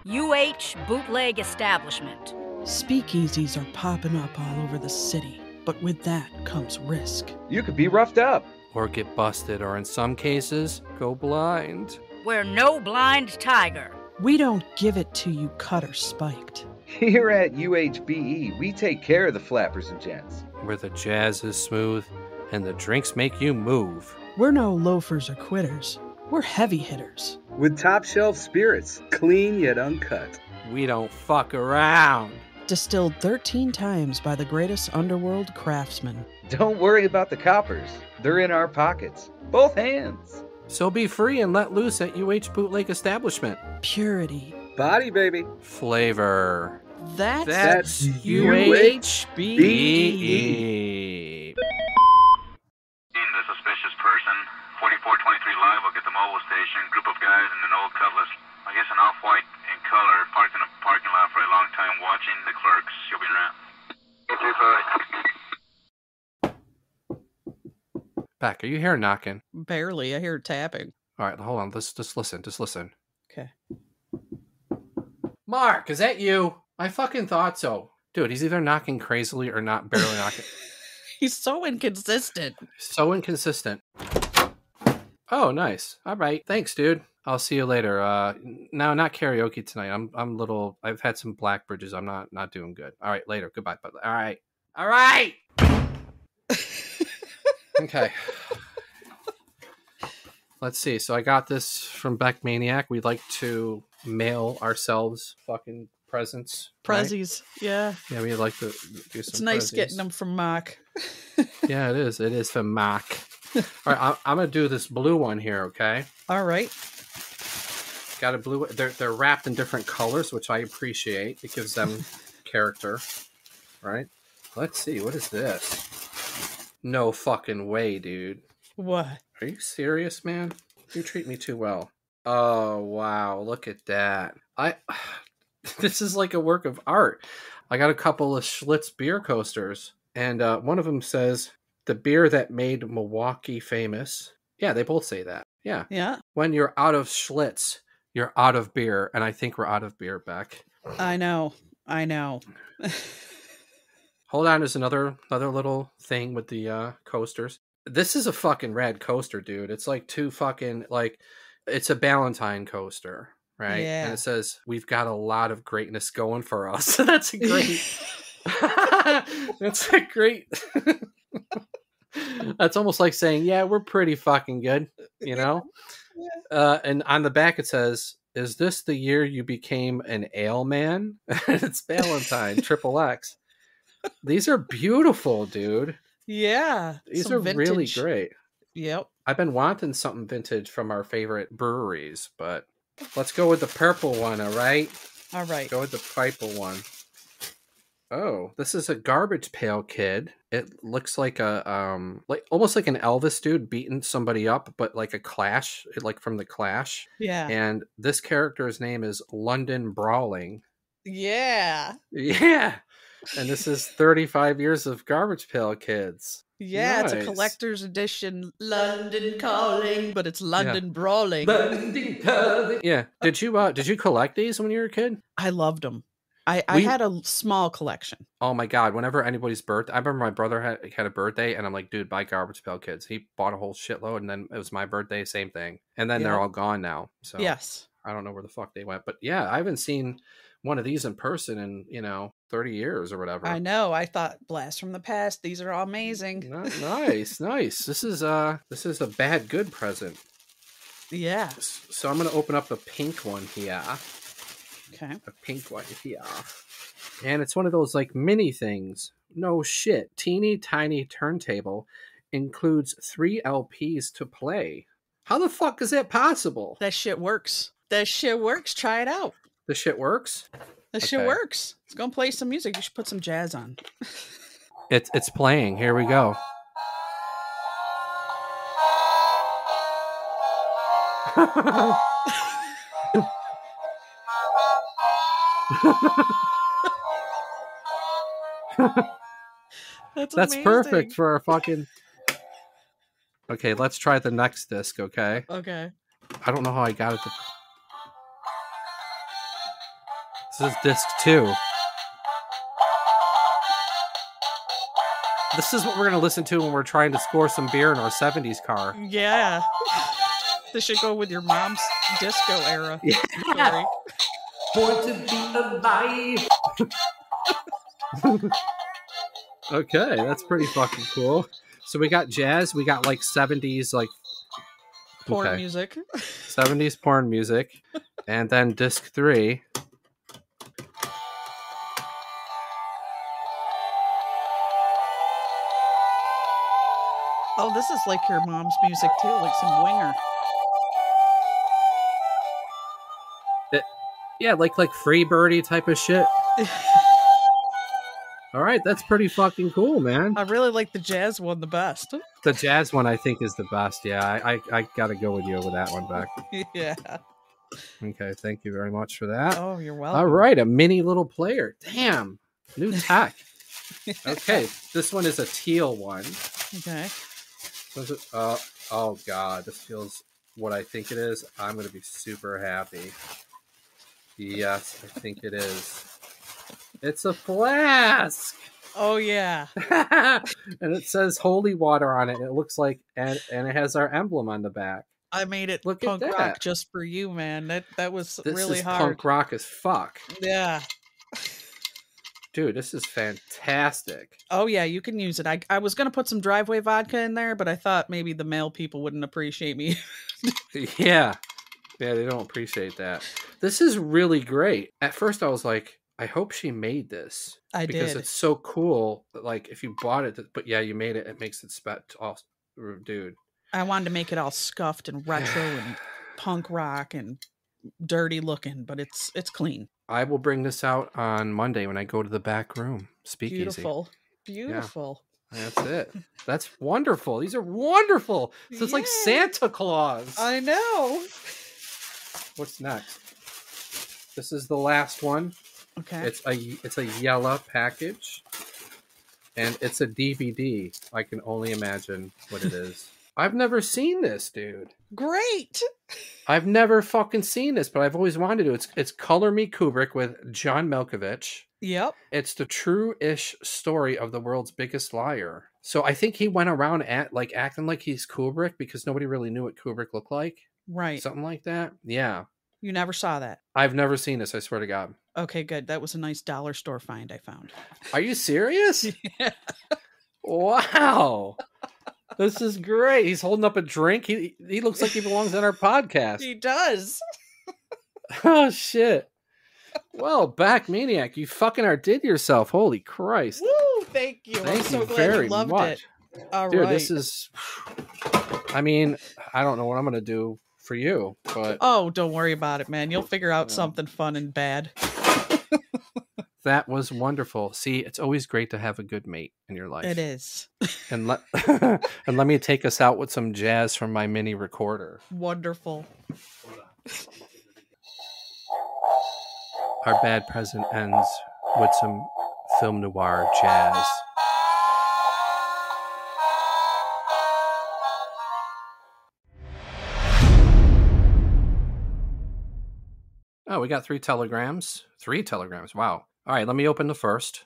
UH Bootleg Establishment. Speakeasies are popping up all over the city, but with that comes risk. You could be roughed up. Or get busted, or in some cases, go blind. We're no blind tiger. We don't give it to you cut or spiked. Here at UHBE, we take care of the flappers and gents. Where the jazz is smooth and the drinks make you move. We're no loafers or quitters. We're heavy hitters. With top shelf spirits, clean yet uncut. We don't fuck around. Distilled 13 times by the greatest underworld craftsmen. Don't worry about the coppers. They're in our pockets. Both hands. So be free and let loose at UH Bootleg Establishment. Purity. Body, baby. Flavor. That's UHBE. In the suspicious person, 4423 Live will get the mobile station, group of guys in an old Cutlass. I guess an off-white in color, parked in a parking lot for a long time watching the clerks. She'll be around. Beck, are you here knocking? Barely. I hear tapping. All right, hold on. Just listen. Just listen. Okay. Mark, is that you? I fucking thought so. Dude, he's either knocking crazily or not barely knocking. He's so inconsistent. So inconsistent. Oh, nice. All right. Thanks, dude. I'll see you later. No, not karaoke tonight. I'm little. I've had some black bridges. I'm not doing good. All right, later. Goodbye. All right. Okay. Let's see. So I got this from Beck Maniac. We'd like to mail ourselves fucking presents. Prezzies. Right? Yeah. Yeah, we'd like to do some. It's nice prezzies. getting them from Mark. Yeah, it is. It is from Mark. All right, I'm gonna do this blue one here. Okay. All right. Got a blue. They're wrapped in different colors, which I appreciate. It gives them character. Right. Let's see. What is this? No fucking way, dude. What? Are you serious, man? You treat me too well. Oh, wow. Look at that. This is like a work of art. I got a couple of Schlitz beer coasters, and one of them says, the beer that made Milwaukee famous. Yeah, they both say that. Yeah. Yeah. When you're out of Schlitz, you're out of beer, and I think we're out of beer, Beck. I know. Hold on, there's another little thing with the coasters. This is a fucking rad coaster, dude. It's like it's a Ballantine coaster, right? Yeah. And it says, we've got a lot of greatness going for us. That's a great... That's a great... That's almost like saying, yeah, we're pretty fucking good, you know? And on the back it says, Is this the year you became an ale man? It's Valentine, Triple X. These are beautiful, dude. Yeah. These are really great. Yep. I've been wanting something vintage from our favorite breweries, but let's go with the purple one, all right? All right. Go with the purple one. Oh, this is a Garbage Pail Kid. It looks like a like almost like an Elvis dude beating somebody up, but like a Clash, like from the Clash. Yeah. And this character's name is London Brawling. Yeah. Yeah. And this is 35 years of Garbage Pail Kids. Yeah, Nice. it's a collector's edition. London Calling, but it's London Brawling. London Calling. Yeah. Did you collect these when you were a kid? I loved them. I had a small collection. Oh my God. Whenever anybody's birthday, I remember my brother had a birthday and I'm like, dude, buy Garbage Pail Kids. He bought a whole shitload and then it was my birthday, same thing. And then they're all gone now. So yes. I don't know where the fuck they went. But yeah, I haven't seen one of these in person in, 30 years or whatever. I know. I thought blast from the past. These are all amazing. Nice. This is a bad good present. Yeah. So I'm gonna open up a pink one here. Okay. A pink one here. And it's one of those like mini things. No shit. Teeny tiny turntable includes 3 LPs to play. How the fuck is that possible? That shit works. Try it out. The shit works? Shit works. It's gonna play some music. You should put some jazz on. It's playing. Here we go. That's perfect for our fucking... Okay, let's try the next disc, okay? Okay. I don't know how I got it to... This is disc 2. This is what we're going to listen to when we're trying to score some beer in our 70s car. Yeah. This should go with your mom's disco era. Yeah. Born to be alive. Okay, that's pretty fucking cool. So we got jazz, we got like 70s like porn music. 70s porn music. And then disc 3. Oh, this is like your mom's music too, like some winger. Yeah, like Free Birdie type of shit. All right, that's pretty fucking cool, man. I really like the jazz one the best. The jazz one, I think, is the best. Yeah, I gotta go with you with that one, Beck. Yeah. Okay, thank you very much for that. Oh, you're welcome. All right, a mini little player. Damn, new tech. Okay, this one is a teal one. Okay. Oh God, this feels what I think it is. I'm gonna be super happy. Yes, I think it is. It's a flask. Oh yeah. And it says holy water on it. It looks like and it has our emblem on the back. I made it Look punk at that. rock just for you, man. That was This really is hard. punk rock as fuck. Yeah. Dude, this is fantastic. Oh yeah, you can use it. I was gonna put some driveway vodka in there, but I thought maybe the male people wouldn't appreciate me. Yeah. Yeah, they don't appreciate that. This is really great. At first I was like, I hope she made this. Because did. it's so cool. Like if you bought it, but yeah, you made it. It makes it dude. I wanted to make it all scuffed and retro and punk rock and dirty looking, but it's clean. I will bring this out on Monday when I go to the back room. Speakeasy. Beautiful. Yeah, that's it. That's wonderful. These are wonderful. So it's like Santa Claus. I know. What's next? This is the last one. Okay. It's a yellow package. And it's a DVD. I can only imagine what it is. I've never seen this, dude. Great. I've never fucking seen this, but I've always wanted to. It's Color Me Kubrick with John Malkovich. Yep. It's the true-ish story of the world's biggest liar. So I think he went around acting like he's Kubrick because nobody really knew what Kubrick looked like. Right. Something like that. Yeah. You never saw that. I've never seen this, I swear to God. Okay, good. That was a nice dollar store find I found. Are you serious? Yeah. Wow. This is great. He's holding up a drink. He looks like he belongs on our podcast. He does. Oh, shit. Well, back Maniac, you fucking outdid yourself. Holy Christ. Woo, thank you. Thank I'm so you glad very you loved much. it. All Dude, right. this is... I mean, I don't know what I'm going to do for you, but... Oh, don't worry about it, man. You'll figure out something fun and bad. That was wonderful. See, it's always great to have a good mate in your life. It is. And let and let me take us out with some jazz from my mini recorder. Wonderful. Our bad present ends with some film noir jazz. Oh, we got 3 telegrams. 3 telegrams. Wow. All right, let me open the first.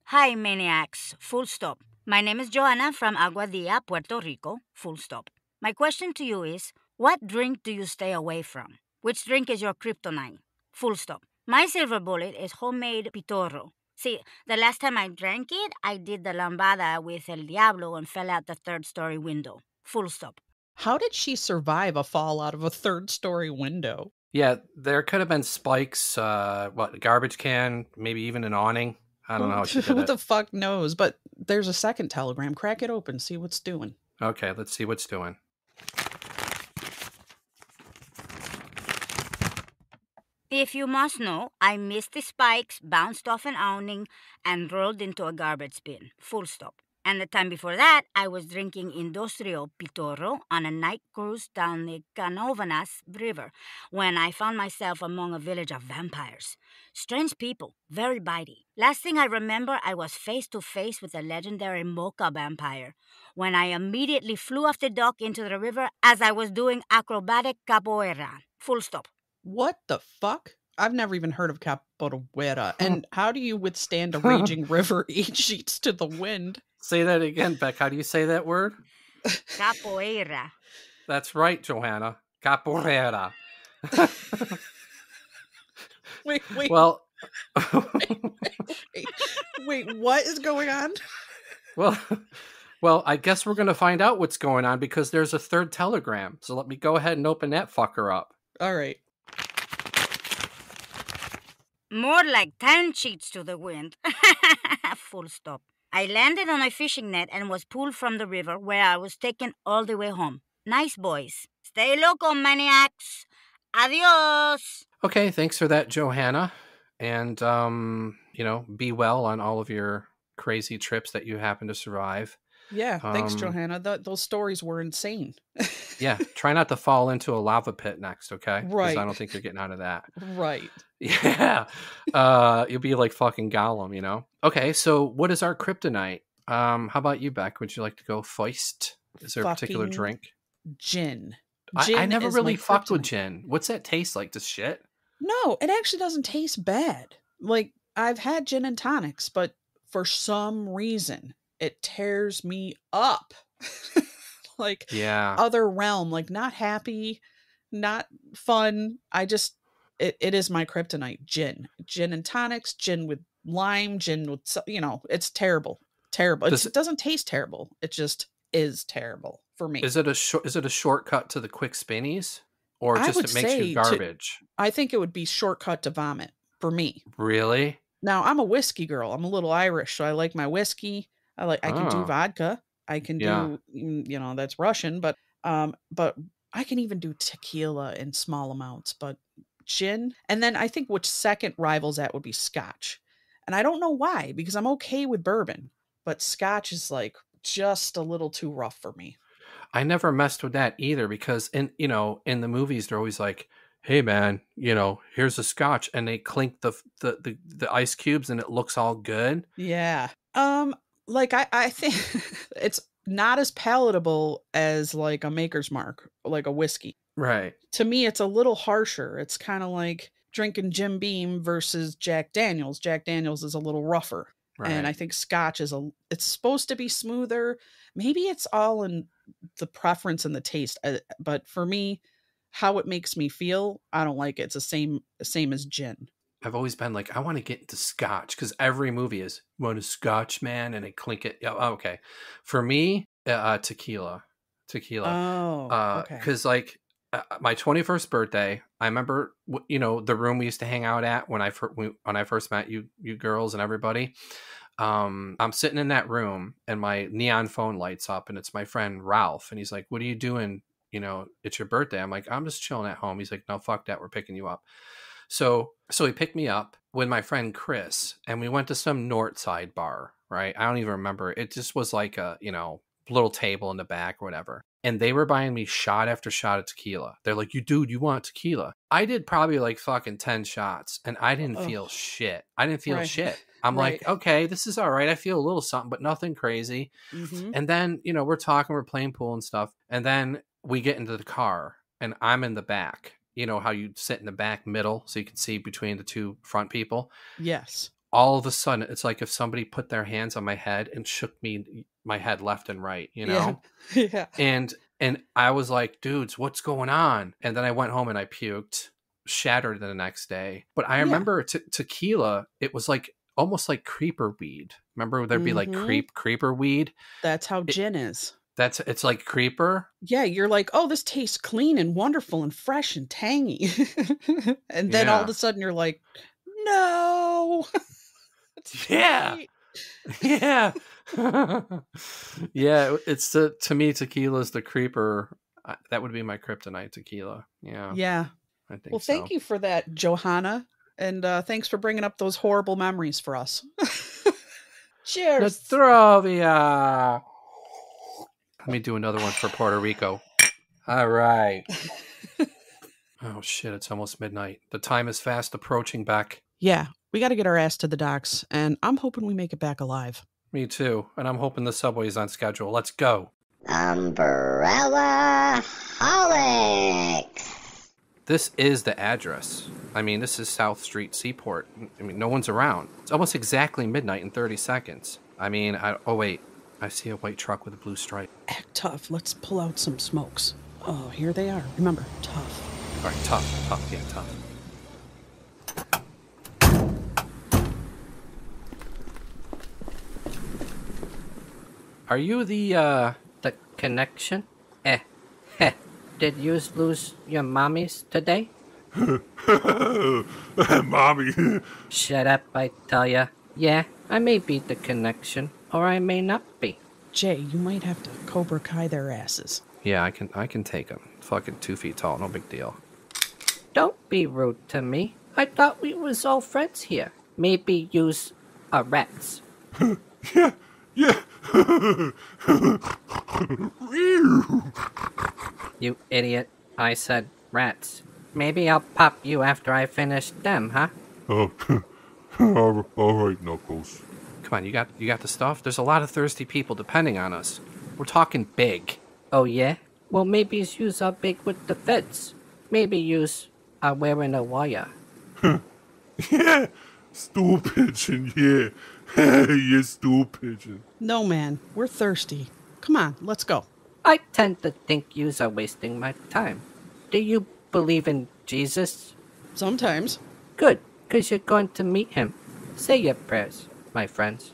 Hi, Maniacs. Full stop. My name is Joanna from Aguadilla, Puerto Rico. Full stop. My question to you is, what drink do you stay away from? Which drink is your kryptonite? Full stop. My silver bullet is homemade pitorro. See, the last time I drank it, I did the lambada with El Diablo and fell out the 3rd-story window. Full stop. How did she survive a fall out of a 3rd-story window? Yeah, there could have been spikes, a garbage can, maybe even an awning. I don't know how she did Who it. the fuck knows? But there's a second telegram. Crack it open. See what's doing. Okay, let's see what's doing. If you must know, I missed the spikes, bounced off an awning, and rolled into a garbage bin. Full stop. And the time before that, I was drinking Industrial Pitorro on a night cruise down the Canovanas River when I found myself among a village of vampires. Strange people, very bitey. Last thing I remember, I was face to face with the legendary Mocha vampire when I immediately flew off the dock into the river as I was doing acrobatic capoeira. Full stop. What the fuck? I've never even heard of capoeira. And how do you withstand a raging river 8 sheets to the wind? Say that again, Beck. How do you say that word? Capoeira. That's right, Johanna. Capoeira. Wait. Well, wait, what is going on? Well, I guess we're going to find out what's going on because there's a 3rd telegram. So let me go ahead and open that fucker up. All right. More like 10 sheets to the wind. Full stop. I landed on a fishing net and was pulled from the river where I was taken all the way home. Nice boys. Stay loco, maniacs. Adios. Okay, thanks for that, Johanna. And, be well on all of your crazy trips that you happen to survive. Yeah, thanks, Johanna. Those stories were insane. Yeah, try not to fall into a lava pit next, okay? Right. Because I don't think you're getting out of that. Right. Yeah. You'll be like fucking Gollum, you know? Okay, so what is our kryptonite? How about you, Beck? Would you like to go first? Is there a particular drink? Gin. I never really fucked with gin. What's that taste like? Does shit? No, it actually doesn't taste bad. Like, I've had gin and tonics, but for some reason, it tears me up. Like, yeah, other realm, like not happy, not fun. It is my kryptonite. Gin and tonics, gin with lime, gin with, it's terrible. It doesn't taste terrible. It just is terrible for me. Is it a shortcut to the quick spinnies, or just it makes you garbage? I think it would be shortcut to vomit for me. Really? Now, I'm a whiskey girl. I'm a little Irish, so I like my whiskey. I can do vodka. I can do, that's Russian, but I can even do tequila in small amounts, but gin. And then I think which second rivals that would be scotch. And I don't know why, because I'm okay with bourbon, but scotch is like just a little too rough for me. I never messed with that either because in the movies, they're always like, hey man, here's a scotch, and they clink the ice cubes and it looks all good. Yeah. Like I think it's not as palatable as like a Maker's Mark, like a whiskey. Right. To me, it's a little harsher. It's kind of like drinking Jim Beam versus Jack Daniels. Jack Daniels is a little rougher. Right. And I think scotch it's supposed to be smoother. Maybe it's all in the preference and the taste. But for me, how it makes me feel, I don't like it. It's the same as gin. I've always been like, I want to get into scotch because every movie is, want a scotch, man? And they clink it. Yeah, okay. For me, tequila. tequila. Oh, okay. Because like my 21st birthday, I remember, the room we used to hang out at when I first met you girls and everybody. I'm sitting in that room and my neon phone lights up and it's my friend Ralph. And he's like, what are you doing? It's your birthday. I'm like, I'm just chilling at home. He's like, no, fuck that. We're picking you up. So he picked me up with my friend Chris and we went to some Northside bar, right? I don't even remember. It just was like a, little table in the back or whatever. And they were buying me shot after shot of tequila. They're like, you want tequila? I did probably like fucking 10 shots and I didn't feel shit. I didn't feel shit. I'm like, okay, this is all right. I feel a little something, but nothing crazy. Mm-hmm. And then, we're talking, we're playing pool and stuff. And then we get into the car and I'm in the back. You know how you sit in the back middle so you can see between the two front people? Yes. All of a sudden, it's like if somebody put their hands on my head and shook my head left and right, Yeah. And I was like, dudes, what's going on? And then I went home and I puked, shattered the next day. But I remember tequila, it was like almost like creeper weed. Remember there'd be like creeper weed? That's how gin is. It's like creeper. Yeah, you're like, oh, this tastes clean and wonderful and fresh and tangy. And then all of a sudden you're like, no. Yeah. Yeah. Yeah, it's to me tequila's the creeper. That would be my kryptonite, tequila. Yeah. Yeah. I think well, thank you for that, Johanna. And thanks for bringing up those horrible memories for us. Cheers. Nostrovia. Let me do another one for Puerto Rico. All right. Oh, shit. It's almost midnight. The time is fast approaching, Beck. Yeah. We got to get our ass to the docks, and I'm hoping we make it back alive. Me too. And I'm hoping the subway's on schedule. Let's go. Umbrella Holics. This is the address. I mean, this is South Street Seaport. I mean, no one's around. It's almost exactly midnight in 30 seconds. I mean, oh, wait. I see a white truck with a blue stripe. Act tough. Let's pull out some smokes. Oh, here they are. Remember, tough. All right, tough. Yeah, tough. Are you the connection? Did you lose your mommies today? Mommy. Shut up, I tell ya. Yeah, I may be the connection, or I may not be. Jay, you might have to Cobra Kai their asses. Yeah, I can take them. Fucking 2 feet tall, no big deal. Don't be rude to me. I thought we was all friends here. Maybe you's rats. Yeah. You idiot. I said rats. Maybe I'll pop you after I finish them, huh? All right, Knuckles. Come on, you got the stuff? There's a lot of thirsty people depending on us. We're talking big. Oh, yeah? Well, maybe you's are big with the feds. Maybe you's are wearing a wire. Yeah, stool pigeon, yeah. You're stool pigeon. No, man, we're thirsty. Come on, let's go. I tend to think yous are wasting my time. Do you believe in Jesus? Sometimes. Good, because you're going to meet him. Say your prayers, my friends.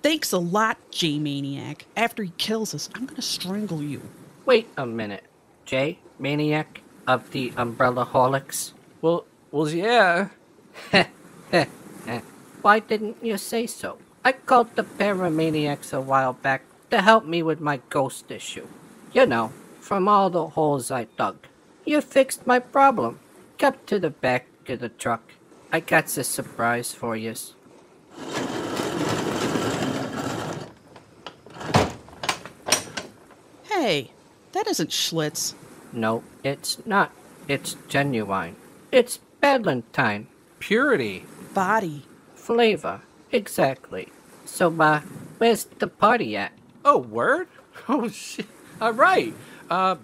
Thanks a lot, J-Maniac. After he kills us, I'm going to strangle you. Wait a minute. J-Maniac of the Umbrella Holics? Well, yeah. Why didn't you say so? I called the Paramaniacs a while back to help me with my ghost issue. You know, from all the holes I dug. You fixed my problem. Come to the back of the truck. I got a surprise for yous. Hey, that isn't Schlitz. No, it's not. It's genuine. It's Valentine. Purity. Body. Flavor. Exactly. So, where's the party at? Oh, word? Oh, shit. All right.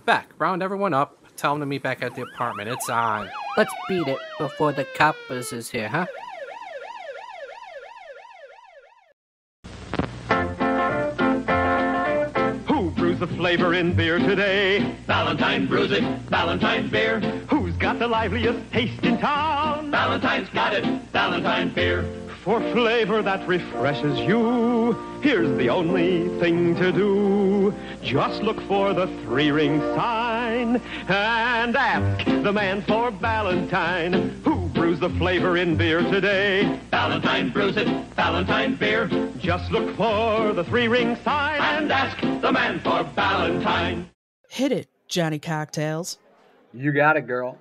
Beck, round everyone up. Tell them to meet back at the apartment. It's on. Let's beat it before the coppers is here, huh? Who brews the flavor in beer today? Valentine brews it. Valentine's beer. Who's got the liveliest taste in town? Valentine's got it. Valentine's beer. for flavor that refreshes you, here's the only thing to do. Just look for the 3-ring sign and ask the man for Ballantine. Who brews the flavor in beer today? Ballantine brews it, Ballantine beer. Just look for the 3-ring sign And ask the man for Ballantine. Hit it, Johnny Cocktails. You got it, girl.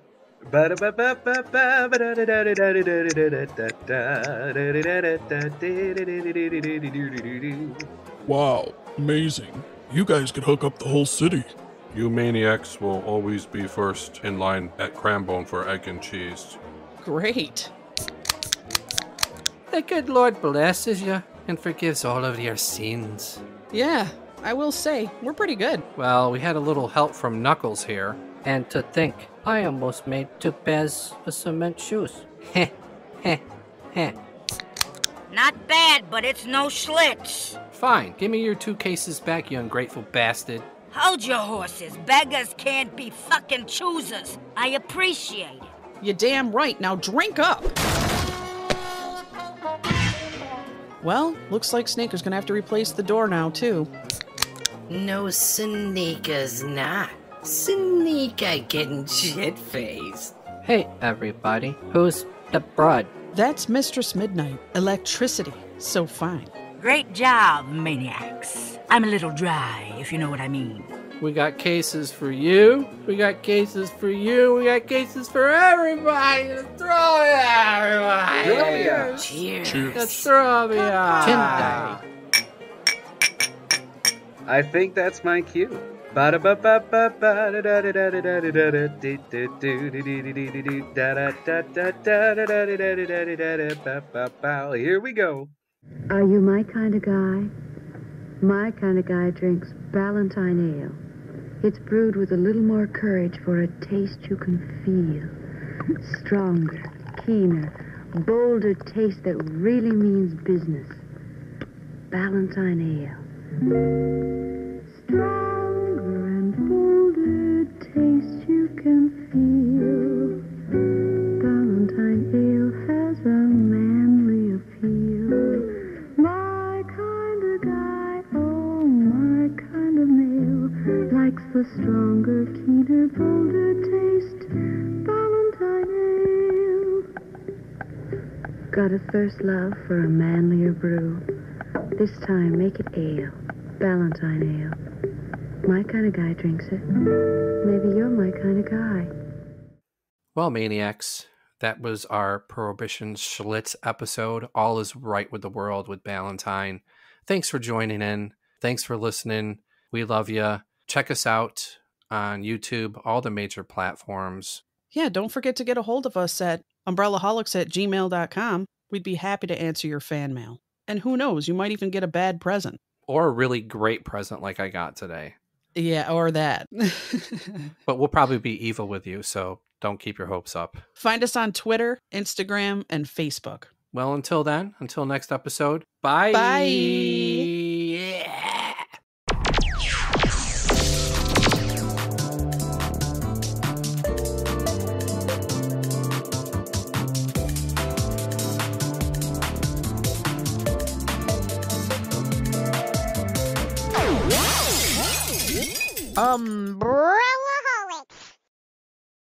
Wow, amazing. You guys could hook up the whole city. You maniacs will always be first in line at Crambone for egg and cheese. Great. The good Lord blesses you and forgives all of your sins. Yeah, I will say, we're pretty good. Well, we had a little help from Knuckles here. And to think, I almost made 2 pairs of cement shoes. Heh, heh, heh. Not bad, but it's no Schlitz. Fine, give me your 2 cases back, you ungrateful bastard. Hold your horses. Beggars can't be fucking choosers. I appreciate it. You damn right. Now drink up. Well, looks like Snaker's gonna have to replace the door now, too. No Snaker's not. Sneaker getting shit-faced. Hey, everybody. Who's the broad? That's Mistress Midnight. Electricity. So fine. Great job, maniacs. I'm a little dry, if you know what I mean. We got cases for you. We got cases for you. We got cases for everybody. Let's throw it at everybody. Cheers. Let's throw it out. I think that's my cue. Here we go. Are you my kind of guy? My kind of guy drinks Ballantine Ale. It's brewed with a little more courage for a taste you can feel. Stronger, keener, bolder taste that really means business. Ballantine Ale. Stronger and bolder taste you can feel. Ballantine Ale has a manly appeal. My kind of guy, oh, my kind of male, likes the stronger, keener, bolder taste. Ballantine Ale. Got a thirst, love, for a manlier brew? This time, make it ale. Ballantine Ale. My kind of guy drinks it. Maybe you're my kind of guy. Well, maniacs, that was our Prohibition Schlitz episode. All is right with the world with Ballantine. Thanks for joining in. Thanks for listening. We love you. Check us out on YouTube, all the major platforms. Yeah, don't forget to get a hold of us at umbrellaholics@gmail.com. We'd be happy to answer your fan mail. And who knows, you might even get a bad present. Or a really great present like I got today. Yeah, or that. But we'll probably be evil with you, so don't keep your hopes up. Find us on Twitter, Instagram, and Facebook. Well, until then, until next episode, bye. Bye. Yeah. Umbrella!